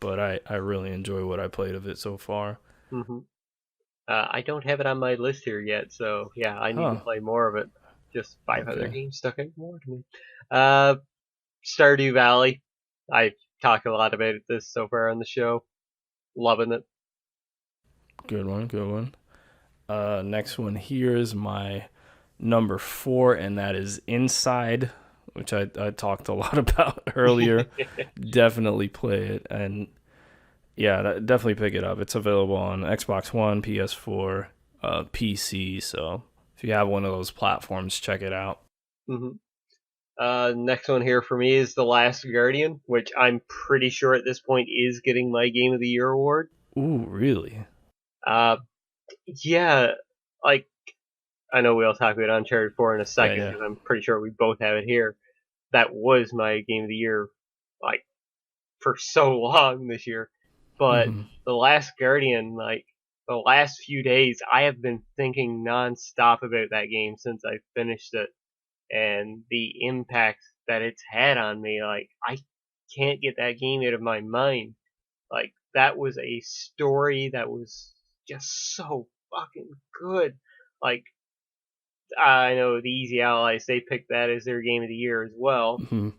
but I really enjoy what I played of it so far. Hmm. I don't have it on my list here yet, so yeah, I need to Huh. play more of it. Just 5 other Okay. games stuck out more to me. Uh, Stardew Valley. I've talked a lot about this so far on the show. Loving it. Good one. Good one. Next one here is my number 4, and that is Inside, which I talked a lot about earlier. Definitely play it, and yeah, definitely pick it up. It's available on Xbox One, PS4, PC. So if you have one of those platforms, check it out. Hmm. Next one here for me is The Last Guardian, which I'm pretty sure at this point is getting my Game of the Year award. Ooh, really? Uh, yeah, like, I know we'll talk about Uncharted 4 in a Yeah, second yeah. because I'm pretty sure we both have it here. That was my Game of the Year, like, for so long this year. But Hmm. The Last Guardian, like, the last few days, I have been thinking nonstop about that game since I finished it and the impact that it's had on me. Like, I can't get that game out of my mind. Like, that was a story that was just so fucking good. Like, I know the Easy Allies, they picked that as their game of the year as well. Hmm.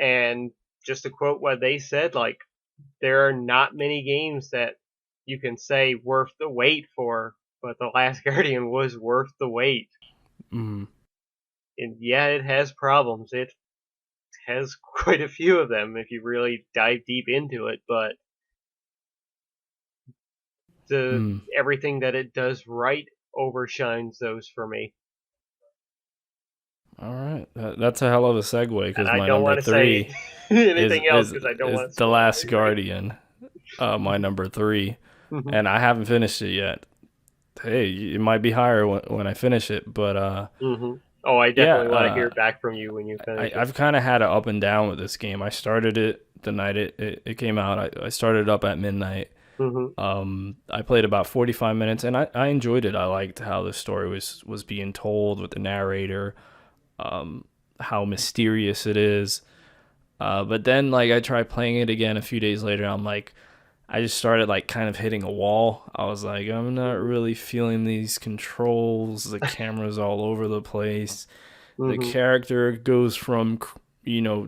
And just to quote what they said, like, there are not many games that you can say worth the wait for, but The Last Guardian was worth the wait. Hmm. And yeah, it has problems. It has quite a few of them if you really dive deep into it, but the Hmm. everything that it does right overshines those for me. All right, that's a hell of a segue And because I my don't number want to say 3 is anything else is because I don't is want to The spoil Last anything. Guardian. My number 3, Hmm. and I haven't finished it yet. Hey, it might be higher when I finish it, but Hmm. Oh, I yeah, definitely want to hear back from you when you finish it. I've kind of had an up and down with this game. I started it the night it came out. I started up at midnight. Hmm. I played about 45 minutes, and I enjoyed it. I liked how the story was being told with the narrator, how mysterious it is. But then, like, I tried playing it again a few days later. I'm like, I just started like kind of hitting a wall. I was like, I'm not really feeling these controls. The camera's all over the place. The Hmm. character goes from,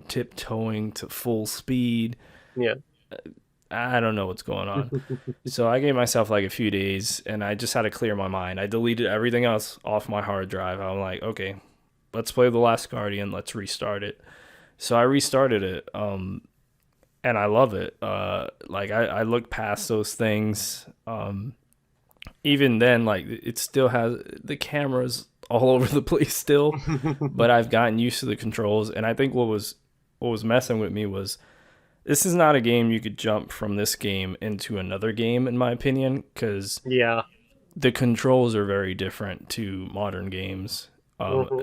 tiptoeing to full speed. Yeah. I don't know what's going on. So I gave myself like a few days, and I just had to clear my mind. I deleted everything else off my hard drive. I'm like, okay, let's play The Last Guardian. Let's restart it. So I restarted it, and I love it. Like I look past those things. Even then, like it still has the cameras all over the place still, but I've gotten used to the controls. And I think what was messing with me was this is not a game you could jump from this game into another game, in my opinion, because Yeah. the controls are very different to modern games. Hmm.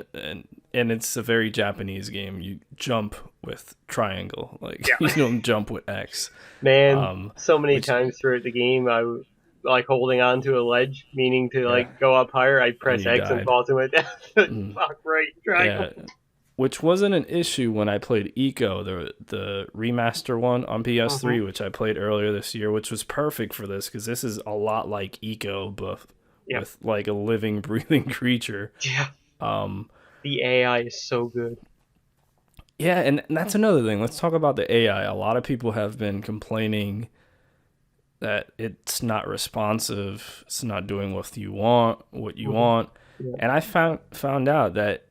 And it's a very Japanese game. You jump with triangle, like you Yeah. don't jump with X. Man, Um, so many which times throughout the game, I was like holding on to a ledge, meaning to yeah, like go up higher. I and press you X and died. fall to my death. Mm, Fuck right, triangle. yeah, which wasn't an issue when I played Eco, the remaster one on PS3, Hmm. which I played earlier this year, which was perfect for this because this is a lot like Eco, but Yep. with like a living, breathing creature. Yeah. Um, The AI is so good. yeah, and that's another thing. Let's talk about the AI. A lot of people have been complaining that it's not responsive, it's not doing what you Hmm. want, Yeah. and I found out that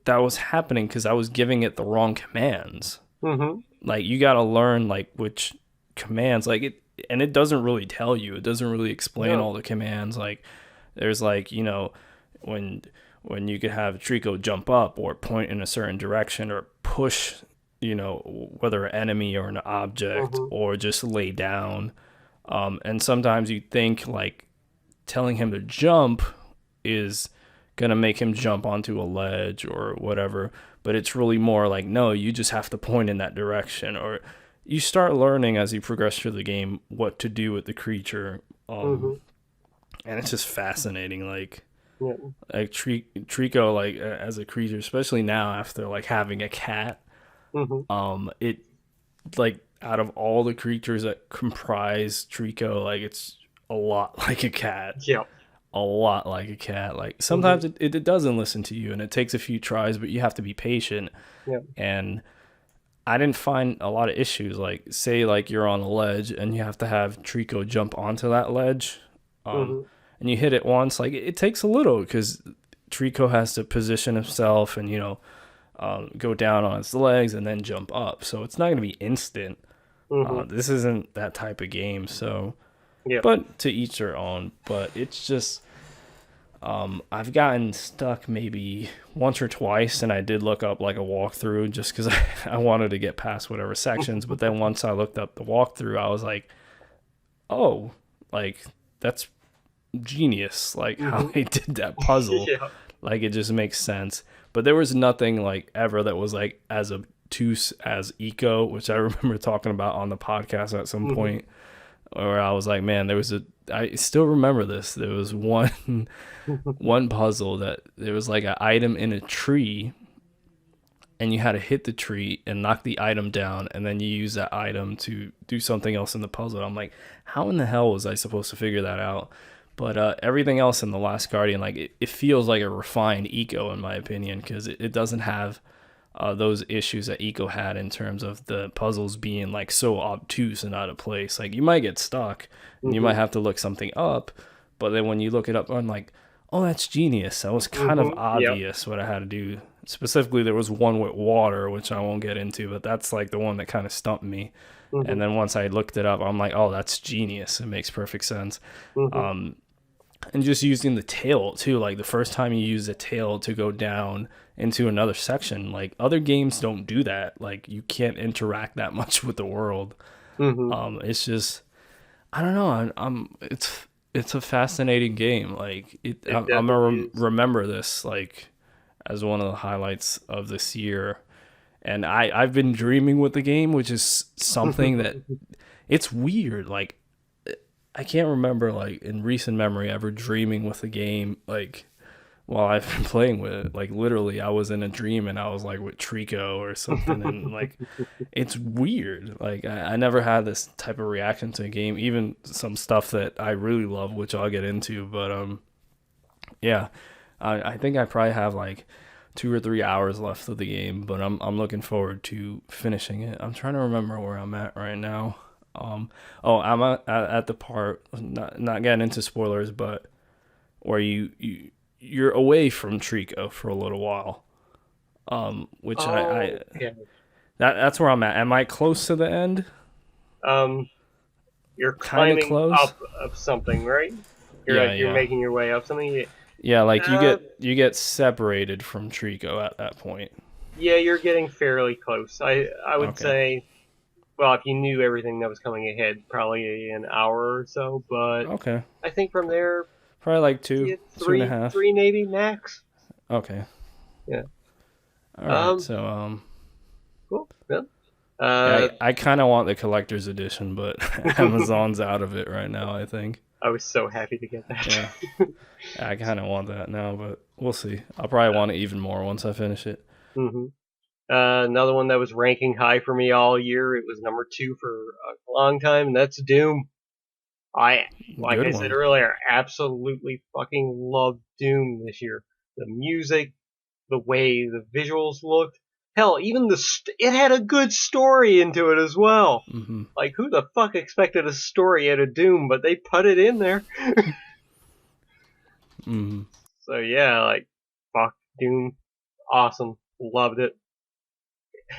was happening because I was giving it the wrong commands. Hmm. Like you got to learn like which commands like it, and it doesn't really tell you. It doesn't really explain No. all the commands. Like there's like when you could have Trico jump up or point in a certain direction or push, whether an enemy or an object Hmm. or just lay down. And sometimes you think like telling him to jump is gonna make him jump onto a ledge or whatever, but it's really more like no, you just have to point in that direction, or you start learning as you progress through the game what to do with the creature. Hmm. And it's just fascinating, Yeah. Trico, like as a creature, especially now after like having a cat. Hmm. It like out of all the creatures that comprise Trico, like it's a lot like a cat. Yeah. A lot like a cat. Like sometimes it doesn't listen to you and it takes a few tries, but you have to be patient. Yeah. And I didn't find a lot of issues. Like say like you're on a ledge and you have to have Trico jump onto that ledge, and you hit it once. Like it takes a little because Trico has to position himself and go down on its legs and then jump up. So it's not going to be instant. This isn't that type of game. So. Yeah. But to each their own. But it's just, I've gotten stuck maybe once or twice, and I did look up like a walkthrough just because I wanted to get past whatever sections. But then once I looked up the walkthrough, I was like, oh, like that's genius, like how they did that puzzle. Yeah. Like it just makes sense. But there was nothing like ever that was like as obtuse as Eco, which I remember talking about on the podcast at some point. Or I was like, man, I still remember this. There was one puzzle that there was like an item in a tree and you had to hit the tree and knock the item down. And then you use that item to do something else in the puzzle. I'm like, how in the hell was I supposed to figure that out? But everything else in The Last Guardian, like it feels like a refined Eco in my opinion, because it doesn't have those issues that Eco had in terms of the puzzles being like so obtuse and out of place. Like you might get stuck and you might have to look something up, but then when you look it up, I'm like, oh, that's genius. That was kind of obvious what I had to do. Specifically, there was one with water, which I won't get into, but that's like the one that kind of stumped me. And then once I looked it up, I'm like, oh, that's genius. It makes perfect sense. And just using the tail too, like the first time you use the tail to go down into another section, like other games don't do that. Like you can't interact that much with the world. It's just, I don't know. It's a fascinating game. Like I'm gonna remember this like as one of the highlights of this year. And I've been dreaming with the game, which is something that it's weird. Like I can't remember like in recent memory ever dreaming with a game like while I've been playing with it. Like literally I was in a dream and I was like with Trico or something, and like it's weird. Like I never had this type of reaction to a game, even some stuff that I really love, which I'll get into. But yeah, I think I probably have like 2 or 3 hours left of the game, but I'm looking forward to finishing it. I'm trying to remember where I'm at right now. I'm at the part, not getting into spoilers, but where you're away from Trico for a little while, which that's where I'm at. Am I close to the end? You're climbing close? up of something, right? You're making your way up something. Yeah, like you get separated from Trico at that point. Yeah, you're getting fairly close. I would say. Well, if you knew everything that was coming ahead, probably an hour or so. But okay, I think from there, probably like 2.5, 3 maybe max. Okay. Yeah. All right. So cool. Yeah. I kind of want the collector's edition, but Amazon's out of it right now, I think. I was so happy to get that. Yeah. I kind of want that now, but we'll see. I'll probably want it even more once I finish it. Another one that was ranking high for me all year. It was number 2 for a long time, and that's Doom. I said earlier, absolutely fucking loved Doom this year. The music, the way the visuals looked. Hell, even it had a good story into it as well. Like, who the fuck expected a story out of Doom, but they put it in there. So yeah, like, fuck, Doom, awesome, loved it.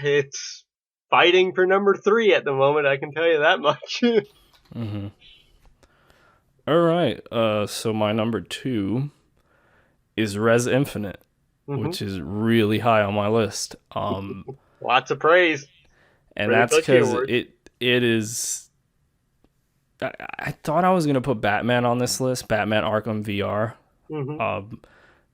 It's fighting for number 3 at the moment, I can tell you that much. All right, so my number 2 is Res Infinite, which is really high on my list. Lots of praise. And that's because it is... I thought I was going to put Batman on this list, Batman Arkham VR,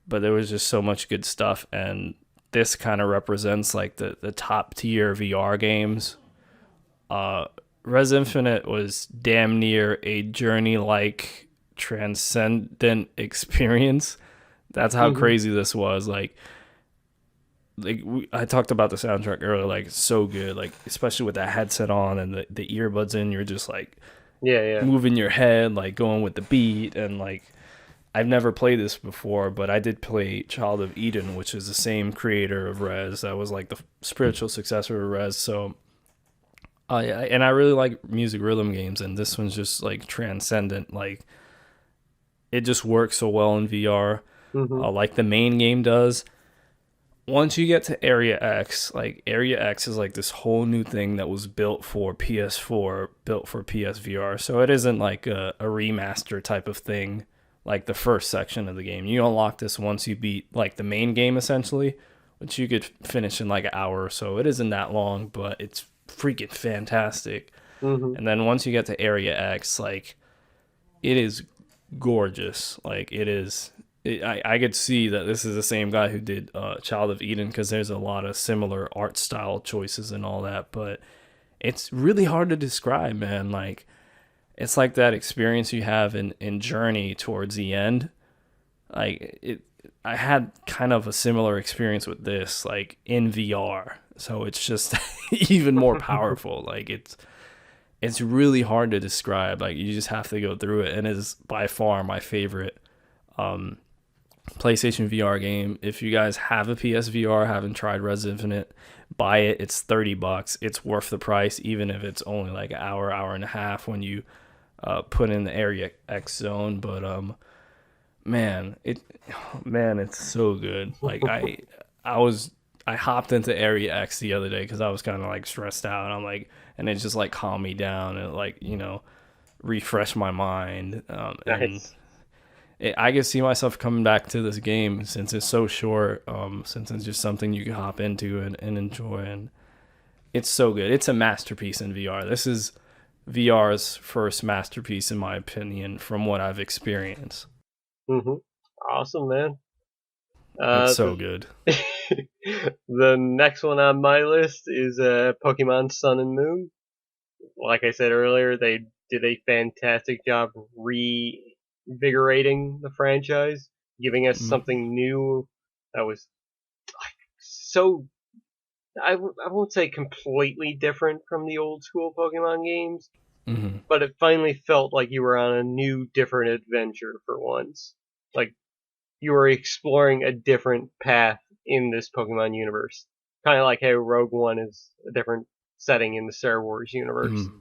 but there was just so much good stuff, and this kind of represents like the top tier VR games. Res Infinite was damn near a journey-like transcendent experience. That's how crazy this was. Like I talked about the soundtrack earlier, like it's so good, like especially with that headset on and the earbuds in, you're just like Yeah. moving your head, like going with the beat, and like I've never played this before, but I did play Child of Eden, which is the same creator of Rez. That was like the spiritual successor of Rez. So, and I really like music rhythm games, and this one's just like transcendent. Like it just works so well in VR, Mm-hmm. like the main game does. Once you get to Area X, like Area X is like this whole new thing that was built for PS4, built for PSVR. So it isn't like a remaster type of thing like the first section of the game. You unlock this once you beat like the main game essentially, which you could finish in like an hour or so. It isn't that long, but it's freaking fantastic. Mm-hmm. And then once you get to Area X, like it is gorgeous. Like it is. I could see that this is the same guy who did Child of Eden, because there's a lot of similar art style choices and all that. But it's really hard to describe, man. Like it's like that experience you have in Journey towards the end. Like it, I had kind of a similar experience with this, like in VR. So it's just even more powerful. Like it's really hard to describe. Like you just have to go through it, and it is by far my favorite PlayStation VR game. If you guys have a PSVR, haven't tried Res Infinite, buy it. It's $30. It's worth the price, even if it's only like an hour and a half when you put in the Area X zone. But it's so good. Like I hopped into Area X the other day because I was kind of like stressed out. And I'm like, and it just like calmed me down and like refresh my mind. Nice. I can see myself coming back to this game since it's so short. Since it's just something you can hop into and enjoy, and it's so good. It's a masterpiece in VR. This is VR's first masterpiece, in my opinion, from what I've experienced. Mm-hmm. Awesome, man. It's so good. The next one on my list is Pokemon Sun and Moon. Like I said earlier, they did a fantastic job reinvigorating the franchise, giving us something new that was so. I won't say completely different from the old school Pokemon games, Mm-hmm. but it finally felt like you were on a new, different adventure for once. Like you were exploring a different path in this Pokemon universe. Kind of like how Rogue One is a different setting in the Star Wars universe. Mm-hmm.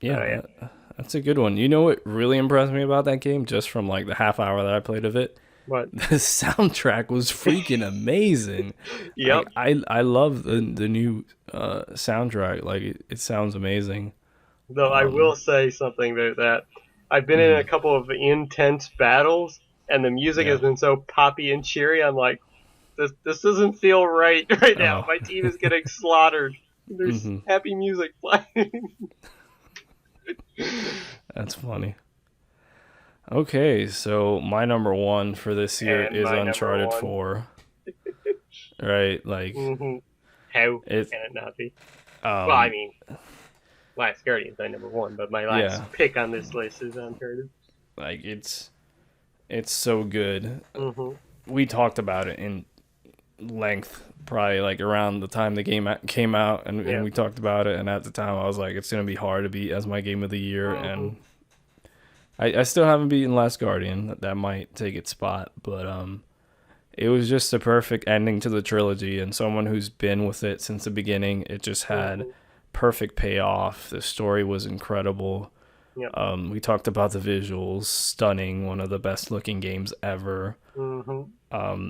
Yeah, Yeah. that's a good one. You know what really impressed me about that game, just from like the half hour that I played of it? But The soundtrack was freaking amazing. yep. I love the new soundtrack. Like it sounds amazing. Though I will say something about that. I've been in a couple of intense battles, and the music Yeah. has been so poppy and cheery. I'm like, this doesn't feel right right now. Oh. My team is getting slaughtered. There's happy music playing. That's funny. Okay, so my number one for this year And is my number Uncharted one. 4. Right? Like Mm-hmm. How it can it not be? um Well, I mean, Last Guardian's my number one, but my last Yeah. pick on this list is Uncharted. like it's so good. Mm-hmm. We talked about it in length probably like around the time the game came out, and we talked about it, and at the time I was like, it's gonna be hard to beat as my game of the year. And I still haven't beaten Last Guardian. That might take its spot, but it was just a perfect ending to the trilogy, and someone who's been with it since the beginning, it just had perfect payoff. The story was incredible. Yep. We talked about the visuals, stunning, one of the best looking games ever. Mm-hmm.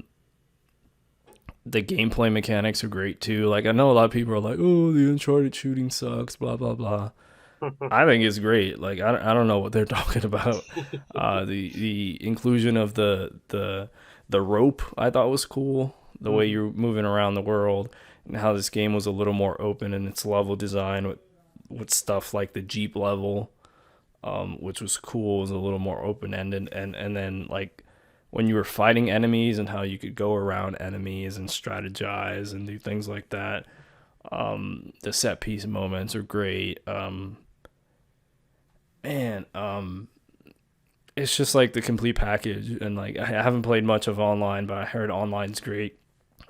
The gameplay mechanics are great too. Like I know a lot of people are like, "Oh, the Uncharted shooting sucks," blah blah blah. I think it's great. Like I don't know what they're talking about. The inclusion of the rope I thought was cool. The way you're moving around the world, and how this game was a little more open in its level design with stuff like the Jeep level, which was cool. It was a little more open ended, and then like when you were fighting enemies and how you could go around enemies and strategize and do things like that. The set piece moments are great. Man, it's just like the complete package. And like I haven't played much of online, but I heard online's great.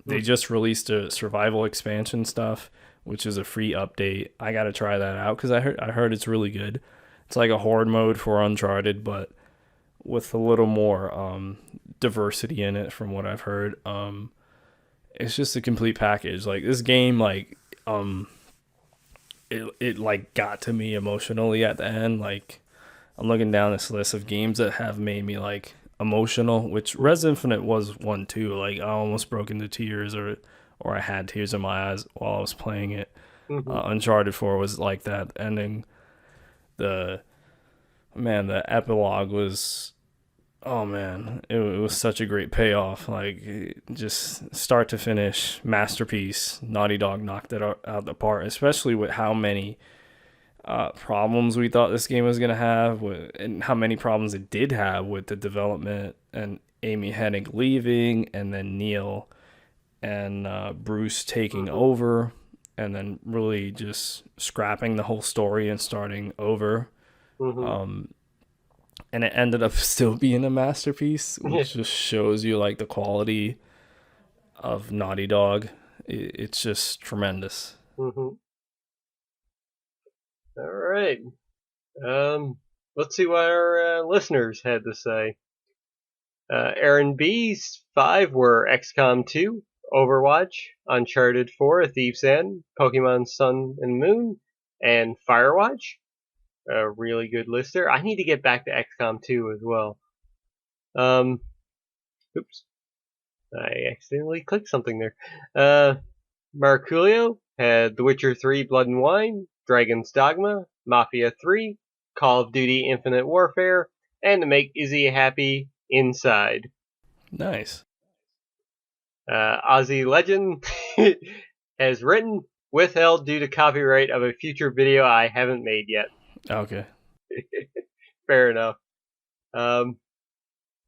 They just released a survival expansion stuff, which is a free update. I gotta try that out because I heard it's really good. It's like a horde mode for Uncharted, but with a little more diversity in it, from what I've heard. It's just a complete package. Like this game, like it like got to me emotionally at the end. Like I'm looking down this list of games that have made me like emotional, which Res Infinite was one too. Like I almost broke into tears, or I had tears in my eyes while I was playing it. Uncharted 4 was like that ending. The epilogue was, oh man, it was such a great payoff. Like just start to finish, masterpiece. Naughty Dog knocked it out the park, especially with how many problems we thought this game was going to have, and how many problems it did have with the development, and Amy Hennig leaving, and then Neil and Bruce taking over, and then really just scrapping the whole story and starting over. And it ended up still being a masterpiece, which just shows you like the quality of Naughty Dog. It's just tremendous. All right. Let's see what our listeners had to say. Aaron B's 5 were XCOM 2, Overwatch, Uncharted 4, A Thief's End, Pokemon Sun and Moon, and Firewatch. A really good lister. I need to get back to XCOM 2 as well. Oops. I accidentally clicked something there. Marculio had The Witcher 3 Blood and Wine, Dragon's Dogma, Mafia 3, Call of Duty Infinite Warfare, and to make Izzy happy, Inside. Nice. Aussie Legend has written, withheld due to copyright of a future video I haven't made yet. Okay. Fair enough.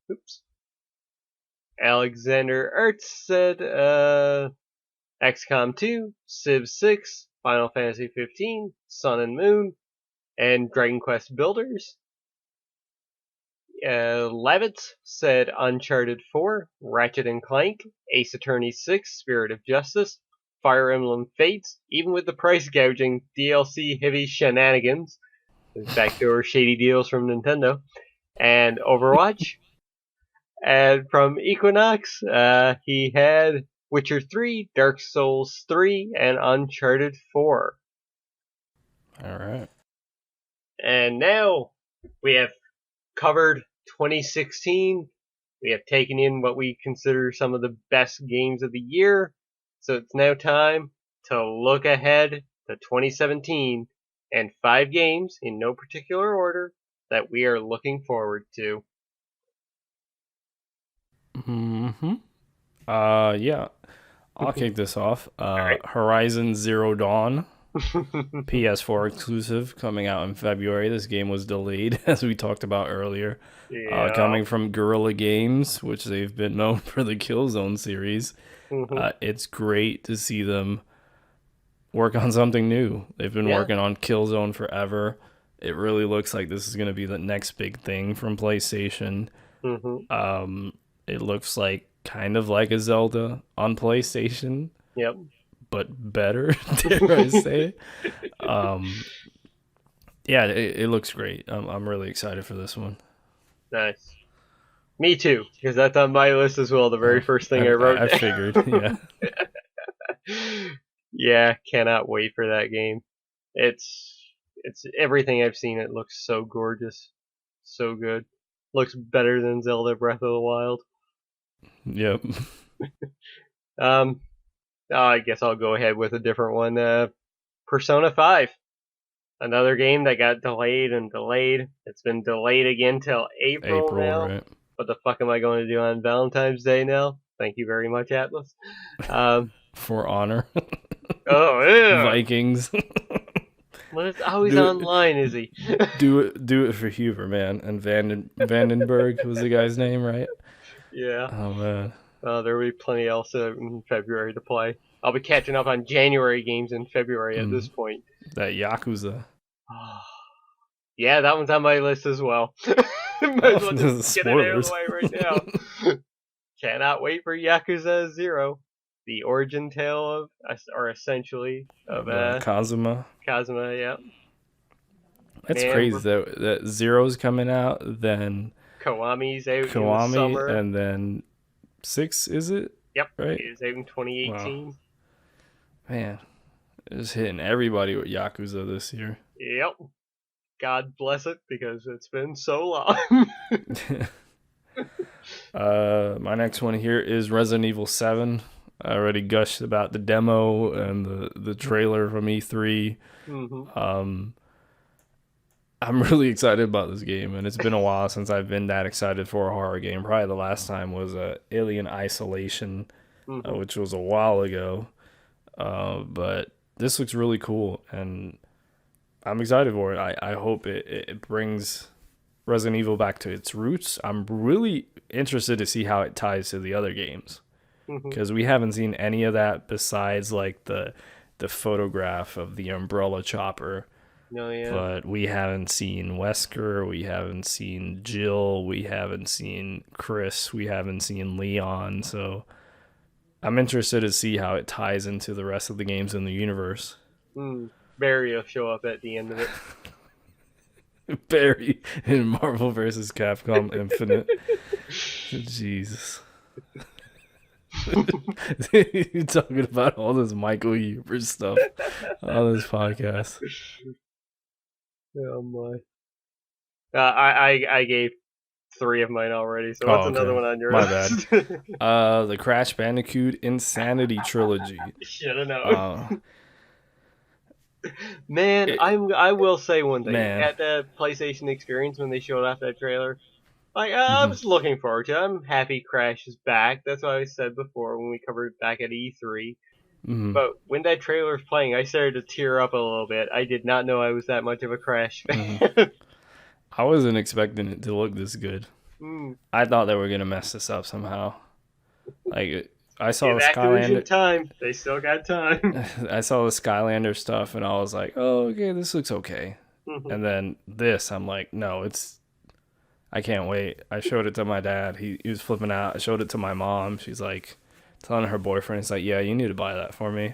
Oops. Alexander Ertz said, XCOM 2, Civ 6, Final Fantasy 15, Sun and Moon, and Dragon Quest Builders. Levitz said Uncharted 4, Ratchet and Clank, Ace Attorney 6, Spirit of Justice, Fire Emblem Fates, even with the price gouging DLC heavy shenanigans, backdoor shady deals from Nintendo, and Overwatch. And from Equinox, he had Witcher 3, Dark Souls 3, and Uncharted 4. All right. And now we have covered 2016. We have taken in what we consider some of the best games of the year. So it's now time to look ahead to 2017 and 5 games, in no particular order, that we are looking forward to. Yeah. I'll kick this off. Right. Horizon Zero Dawn, PS4 exclusive, coming out in February. This game was delayed, as we talked about earlier. Yeah. Coming from Guerrilla Games, which they've been known for the Killzone series. It's great to see them work on something new. They've been working on Killzone forever. It really looks like this is going to be the next big thing from PlayStation. It looks like kind of like a Zelda on PlayStation. Yep. But better, dare I say. Yeah, it looks great. I'm really excited for this one. Nice. Me too, because that's on my list as well. The very first thing I wrote. I figured, yeah. Yeah, cannot wait for that game. It's everything I've seen. It looks so gorgeous, so good. Looks better than Zelda Breath of the Wild. Yep. I guess I'll go ahead with a different one. Persona 5. Another game that got delayed and delayed. It's been delayed again till April now. Right. What the fuck am I going to do on Valentine's Day now? Thank you very much, Atlas. For Honor. Oh, yeah. Vikings. Well, it's always online, Izzy. do it for Huber, man. And Vandenberg was the guy's name, right? Yeah. Oh, man. There will be plenty else in February to play. I'll be catching up on January games in February at this point. That Yakuza. Yeah, that one's on my list as well. Might as well just get it out of the way right now. Cannot wait for Yakuza 0. The origin tale or essentially, of Kazuma. Kazuma, yeah. That's crazy that Zero's coming out, then Kiwami's out in the summer. And then 6, is it? Yep, right? It is out in 2018. Wow. Man, it's hitting everybody with Yakuza this year. Yep. God bless it, because it's been so long. My next one here is Resident Evil 7. I already gushed about the demo and the trailer from E3. Mm-hmm. I'm really excited about this game, and it's been a while since I've been that excited for a horror game. Probably the last time was Alien Isolation, which was a while ago. But this looks really cool, and I'm excited for it. I hope it brings Resident Evil back to its roots. I'm really interested to see how it ties to the other games, because we haven't seen any of that besides like the photograph of the umbrella chopper. Oh, yeah. But we haven't seen Wesker, we haven't seen Jill, we haven't seen Chris, we haven't seen Leon. So I'm interested to see how it ties into the rest of the games in the universe. Barry will show up at the end of it. Barry in Marvel vs. Capcom Infinite. Jesus. You're talking about all this Michael Huber stuff on this podcast. Oh my! I gave 3 of mine already, so what's another one on your list? My bad. The Crash Bandicoot Insanity Trilogy. Should have known. Man, I will say one thing. At the PlayStation Experience, when they showed off that trailer, I was looking forward to it. I'm happy Crash is back. That's what I said before when we covered it back at E3. But when that trailer was playing, I started to tear up a little bit. I did not know I was that much of a Crash fan. I wasn't expecting it to look this good. I thought they were going to mess this up somehow. Like, I saw the Skylander time. They still got time. I saw the Skylander stuff, and I was like, oh, okay, this looks okay. And then this, I'm like, no, I can't wait. I showed it to my dad. He was flipping out. I showed it to my mom. She's like, telling her boyfriend, it's like, yeah, you need to buy that for me.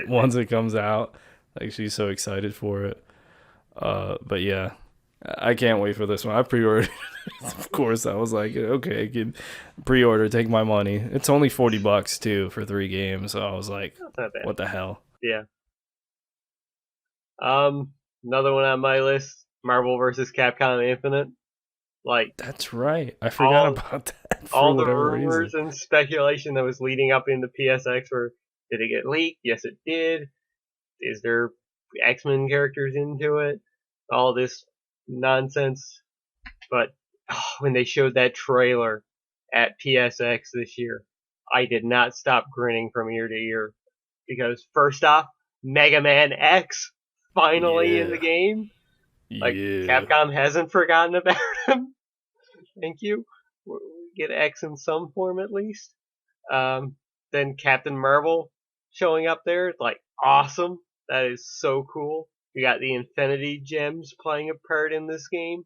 Once it comes out, like, she's so excited for it. But yeah, I can't wait for this one. I pre-ordered of course. I was like, okay, I can pre-order, take my money. It's only $40 too for 3 games, so I was like, what the hell? Yeah. Another one on my list, Marvel vs. Capcom Infinite. Like, that's right. I forgot about that. All the rumors and speculation that was leading up into PSX were, did it get leaked? Yes, it did. Is there X-Men characters into it? All this nonsense. But when they showed that trailer at PSX this year, I did not stop grinning from ear to ear. Because first off, Mega Man X finally in the game. Like, Capcom hasn't forgotten about him. Thank you. We get X in some form at least. Then Captain Marvel showing up there. It's like, awesome. That is so cool. You got the Infinity Gems playing a part in this game.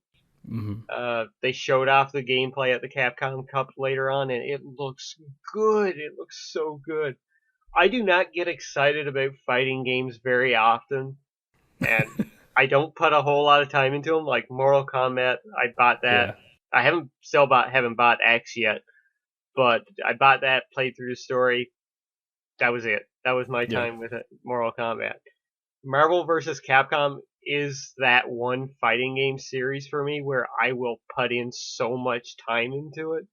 They showed off the gameplay at the Capcom Cup later on, and it looks good. It looks so good. I do not get excited about fighting games very often, and I don't put a whole lot of time into them. Like Mortal Kombat, I bought that. Yeah. I haven't bought X yet, but I bought that, played through the story. That was it. That was my time with it. Mortal Kombat. Marvel vs. Capcom is that one fighting game series for me where I will put in so much time into it.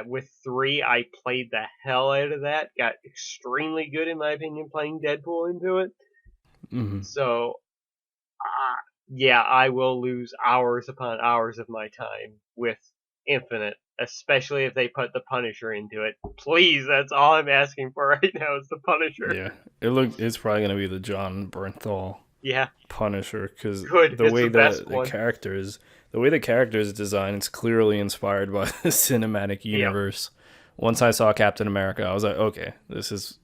With 3, I played the hell out of that. Got extremely good, in my opinion, playing Deadpool into it. So, yeah, I will lose hours upon hours of my time with Infinite, especially if they put the Punisher into it. Please, that's all I'm asking for right now is the Punisher. Yeah, it's probably going to be the John Bernthal Punisher, because the way the character is designed, it's clearly inspired by the cinematic universe. Once I saw Captain America, I was like, okay, this is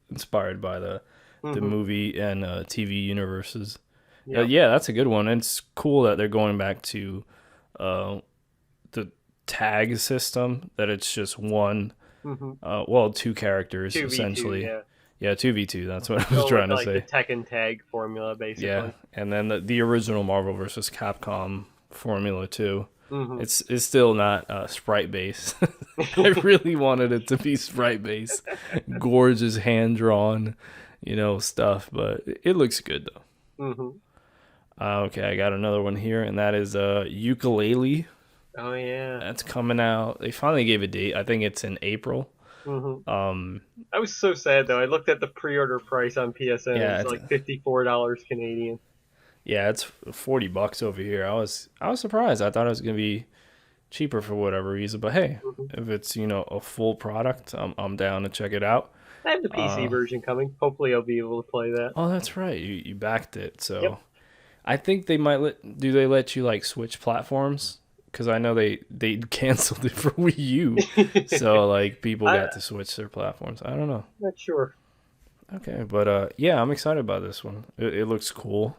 inspired by the movie and TV universes. Yeah. Yeah, that's a good one. It's cool that they're going back to uh, the tag system. That it's just one, Mm-hmm. two characters 2v2, essentially. yeah. Yeah, 2v2. That's what I was Going with trying to like the say. Tekken tag formula, Yeah, basically. and then the original Marvel versus Capcom Formula 2. Mm-hmm. It's still not sprite based. I really wanted it to be sprite based, gorgeous hand drawn, stuff. But it looks good though. Mm-hmm. Okay, I got another one here, and that is ukulele. Oh yeah. That's coming out. They finally gave a date. I think it's in April. Mm-hmm. Um, I was so sad though. I looked at the pre-order price on PSN. It yeah, was like $54 Canadian. it's $40 over here. I was surprised. I thought it was gonna be cheaper for whatever reason. But hey, Mm-hmm. if it's a full product, I'm down to check it out. I have the PC version coming. Hopefully, I'll be able to play that. Oh, that's right. You backed it, Yep. so I think they might do they let you like switch platforms? Because I know they canceled it for Wii U, so like people I'm got to switch their platforms. I don't know. not sure. Okay, but yeah, I'm excited about this one. It looks cool.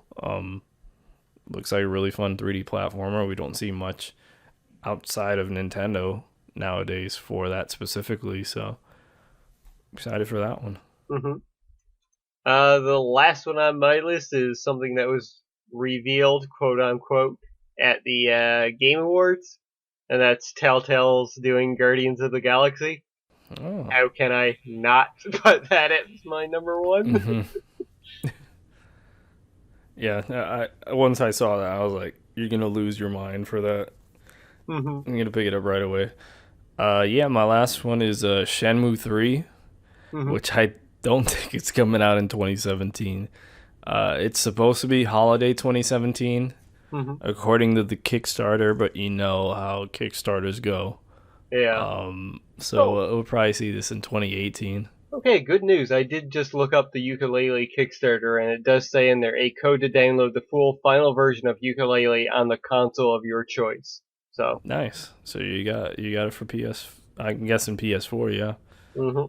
Looks like a really fun 3D platformer. We don't see much outside of Nintendo nowadays for that specifically, so excited for that one. Mm-hmm. The last one on my list is something that was revealed, quote unquote, at the Game Awards, and that's Telltale's doing Guardians of the Galaxy. Oh. How can I not put that as my number one? Mm-hmm. Yeah, once I saw that, I was like, "You're gonna lose your mind for that." Mm-hmm. I'm gonna pick it up right away. Yeah, my last one is Shenmue 3, Mm-hmm. which I don't think it's coming out in 2017. It's supposed to be holiday 2017, Mm-hmm. according to the Kickstarter, but you know how Kickstarters go. Yeah. So we'll probably see this in 2018. Okay, good news. I did just look up the ukulele Kickstarter, and it does say in there a code to download the full final version of ukulele on the console of your choice. So, Nice. So you got it for PS. I'm guessing PS4. Yeah. hmm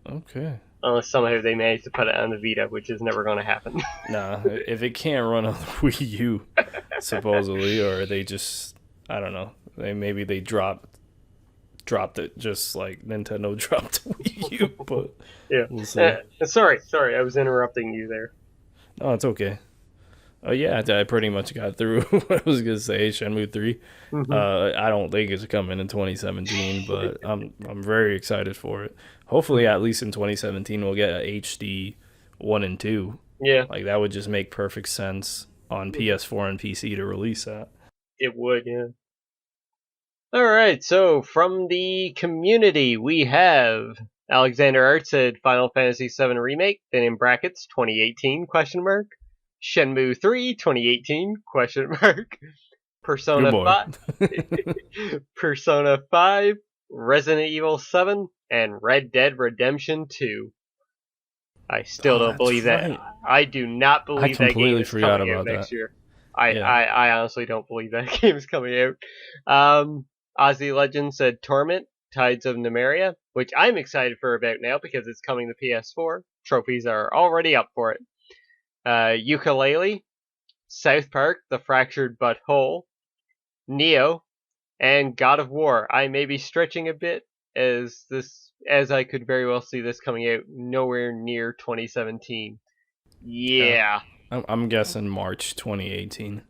Okay. unless somehow they manage to put it on the Vita, which is never going to happen. Nah, if it can't run on the Wii U, supposedly, or they just, I don't know, maybe they dropped it just like Nintendo dropped Wii U, but Yeah. we'll see. Sorry, I was interrupting you there. No, it's okay. Oh yeah, I pretty much got through what I was gonna say. Shenmue 3. Mm-hmm. I don't think it's coming in 2017, but I'm very excited for it. Hopefully, at least in 2017, we'll get a HD 1 and 2. Yeah, Like that would just make perfect sense on PS4 and PC to release that. it would, yeah. Alright, so from the community, we have Alexander Art said Final Fantasy VII Remake, then in brackets, 2018, question mark. Shenmue 3, 2018, question mark. Persona Good boy. 5, Persona 5, Resident Evil 7, and Red Dead Redemption 2. I still don't that's believe right. that. I do not believe that game completely is forgot coming out about next that. year. Yeah. I honestly don't believe that game is coming out. Ozzy Legend said Torment, Tides of Numeria, which I'm excited for about now because it's coming to PS4. Trophies are already up for it. Ukulele, South Park, The Fractured But Whole, Neo, and God of War. I may be stretching a bit as I could very well see this coming out nowhere near 2017. Yeah. I'm guessing March 2018.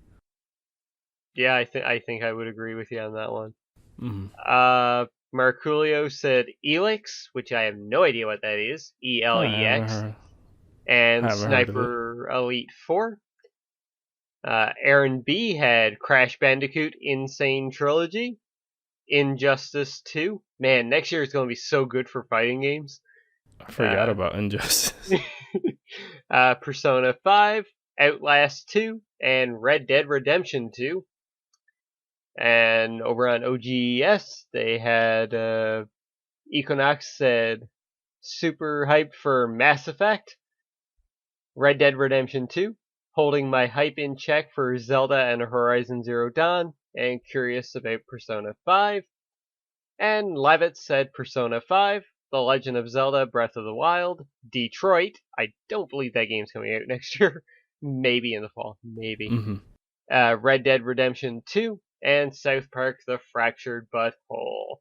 Yeah, I think I would agree with you on that one. Mm-hmm. Marculio said Elix, which I have no idea what that is. ELEX. And haven't heard of it. Sniper Elite 4. Aaron B had Crash Bandicoot Insane Trilogy. Injustice 2. Man, next year is going to be so good for fighting games. I forgot about Injustice. Persona 5, Outlast 2, and Red Dead Redemption 2. And over on OGES, they had Equinox said super hyped for Mass Effect, Red Dead Redemption 2, holding my hype in check for Zelda and Horizon Zero Dawn, and curious about Persona 5. And Levitt said Persona 5, The Legend of Zelda Breath of the Wild, Detroit. I don't believe that game's coming out next year. Maybe in the fall. Maybe. Mm-hmm. Red Dead Redemption 2, and South Park The Fractured Butthole.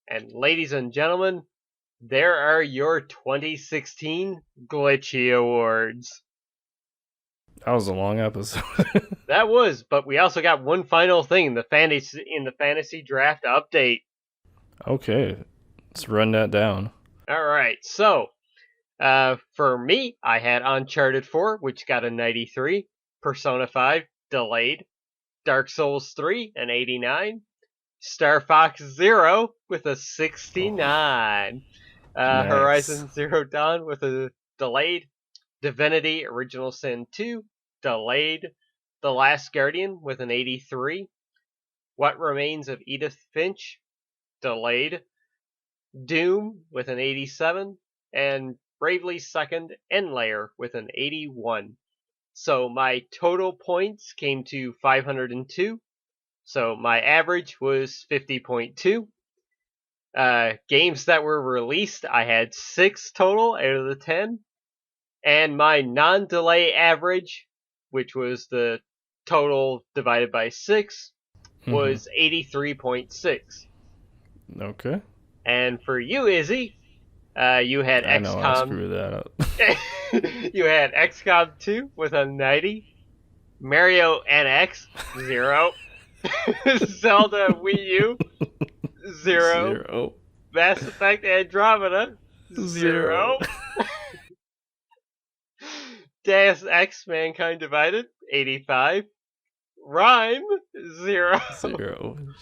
And ladies and gentlemen, there are your 2016 Glitchy Awards. That was a long episode. That was, but we also got one final thing, the fantasy draft update. Okay, let's run that down. Alright, so, for me, I had Uncharted 4, which got a 93, Persona 5, delayed, Dark Souls 3, an 89, Star Fox Zero with a 69, Nice. Horizon Zero Dawn with a delayed, Divinity Original Sin 2, delayed, The Last Guardian with an 83, What Remains of Edith Finch, delayed, Doom with an 87, and Bravely Second Endlayer with an 81. So my total points came to 502. So my average was 50.2. Games that were released, I had 6 total out of the 10. And my non-delay average, which was the total divided by 6, was 83.6. Okay. And for you, Izzy, you had I know I XCOM. screwed that up. You had XCOM 2 with a 90, Mario NX 0, Zelda Wii U 0, Mass Effect Andromeda 0, Deus Ex Mankind Divided 85, Rhyme 0,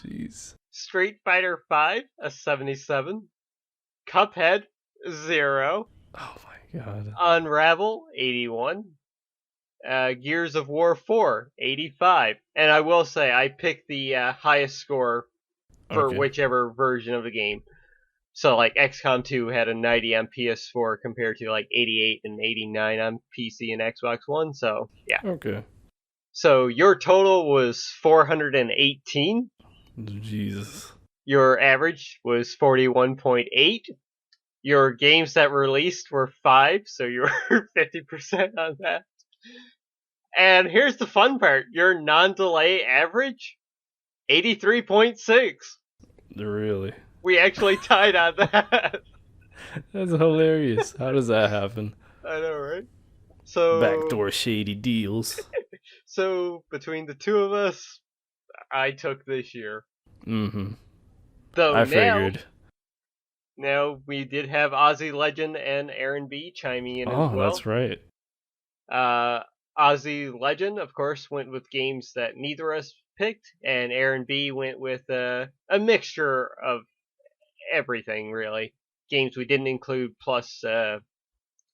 Jeez. Street Fighter 5 a 77, Cuphead 0, Oh my god. Unravel 81, Gears of War 4 85, and I will say I picked the highest score for whichever version of the game. So like XCOM 2 had a 90 on PS4 compared to like 88 and 89 on PC and Xbox One. So yeah. Okay. So your total was 418. Jesus. Your average was 41.8. Your games that were released were 5, so you were 50% on that. And here's the fun part. Your non-delay average, 83.6. Really? We actually tied on that. That's hilarious. How does that happen? I know, right? So backdoor shady deals. So between the two of us, I took this year. Mm-hmm. Though I figured. Now we did have Aussie Legend and Aaron B chiming in as well. Oh, that's right. Aussie Legend, of course, went with games that neither of us picked, and Aaron B went with a mixture of everything, really. Games we didn't include, plus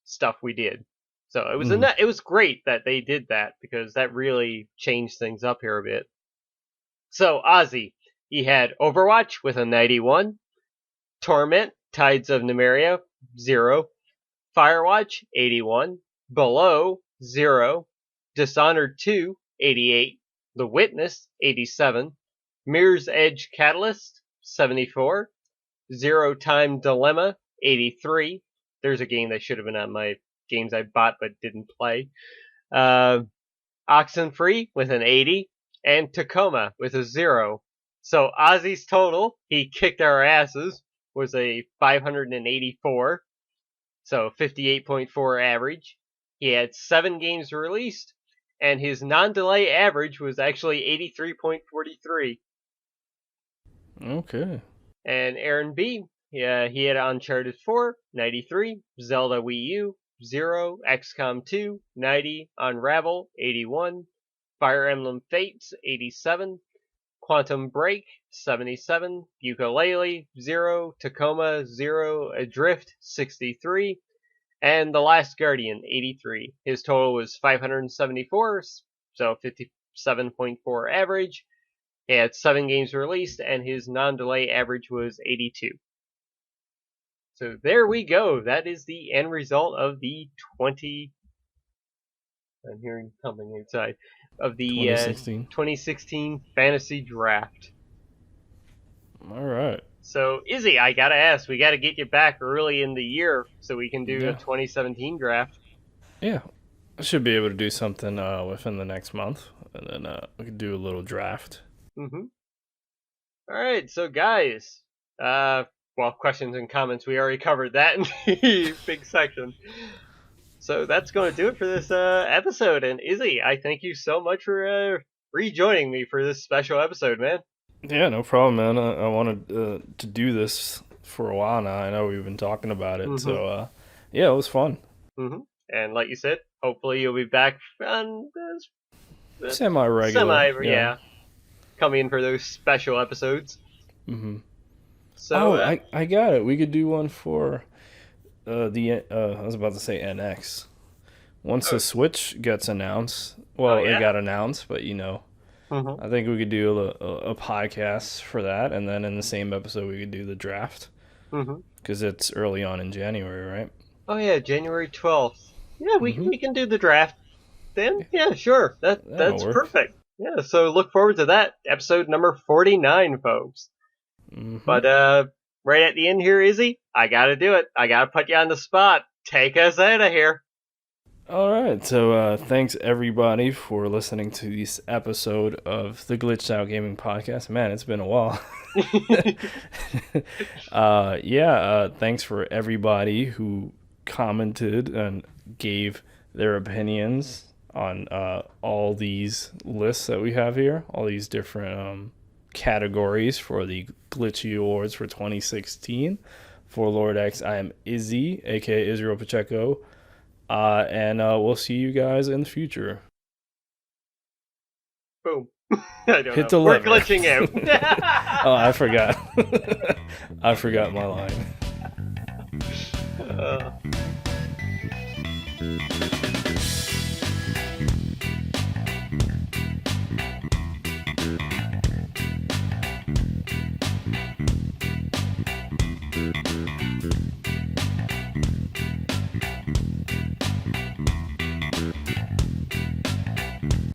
stuff we did. So it was it was great that they did that, because that really changed things up here a bit. So Ozzy, he had Overwatch with a 91, Torment, Tides of Numeria, 0, Firewatch, 81, Below, 0, Dishonored 2, 88, The Witness, 87, Mirror's Edge Catalyst, 74, Zero Time Dilemma, 83. There's a game that should have been on my games I bought but didn't play. Oxenfree with an 80, and Tacoma with a 0. So Ozzy's total, he kicked our asses, was a 584. So 58.4 average. He had 7 games released, and his non-delay average was actually 83.43. Okay. And Aaron B, yeah, he had Uncharted 4, 93, Zelda Wii U, 0, XCOM 2, 90, Unravel, 81, Fire Emblem Fates, 87, Quantum Break, 77, Yooka-Laylee, 0, Tacoma, 0, Adrift, 63, and The Last Guardian, 83. His total was 574, so 57.4 average. He had 7 games released, and his non-delay average was 82. So there we go. That is the end result of the I'm hearing something inside. Of the 2016 Fantasy Draft. All right. So, Izzy, I gotta ask, we gotta get you back early in the year so we can do a 2017 draft. Yeah. I should be able to do something within the next month, and then we could do a little draft. Mm-hmm. All right, so guys, well, questions and comments, we already covered that in the big section. So that's going to do it for this episode. And Izzy, I thank you so much for rejoining me for this special episode, man. Yeah, no problem, man. I wanted to do this for a while now. I know we've been talking about it, so yeah, it was fun. Mm-hmm. And like you said, hopefully you'll be back on semi-regular. Yeah, coming in for those special episodes. Mm-hmm. So I got it. We could do one for I was about to say NX. Once the Switch gets announced, it got announced, but I think we could do a podcast for that, and then in the same episode we could do the draft because it's early on in January, right? Oh yeah, January 12th. Yeah, we can do the draft then. Yeah, sure. That's perfect. Yeah, so look forward to that episode number 49, folks. But right at the end here, Izzy, I gotta do it. I gotta put you on the spot. Take us out of here. All right, so thanks everybody for listening to this episode of the Glitched Out Gaming Podcast. Man, it's been a while. Thanks for everybody who commented and gave their opinions on all these lists that we have here, all these different categories for the Glitchy Awards for 2016. For Lord X, I am Izzy, aka Israel Pacheco. And we'll see you guys in the future. Boom. I don't Hit know. The We're lever. glitching out. Oh, I forgot. I forgot my line.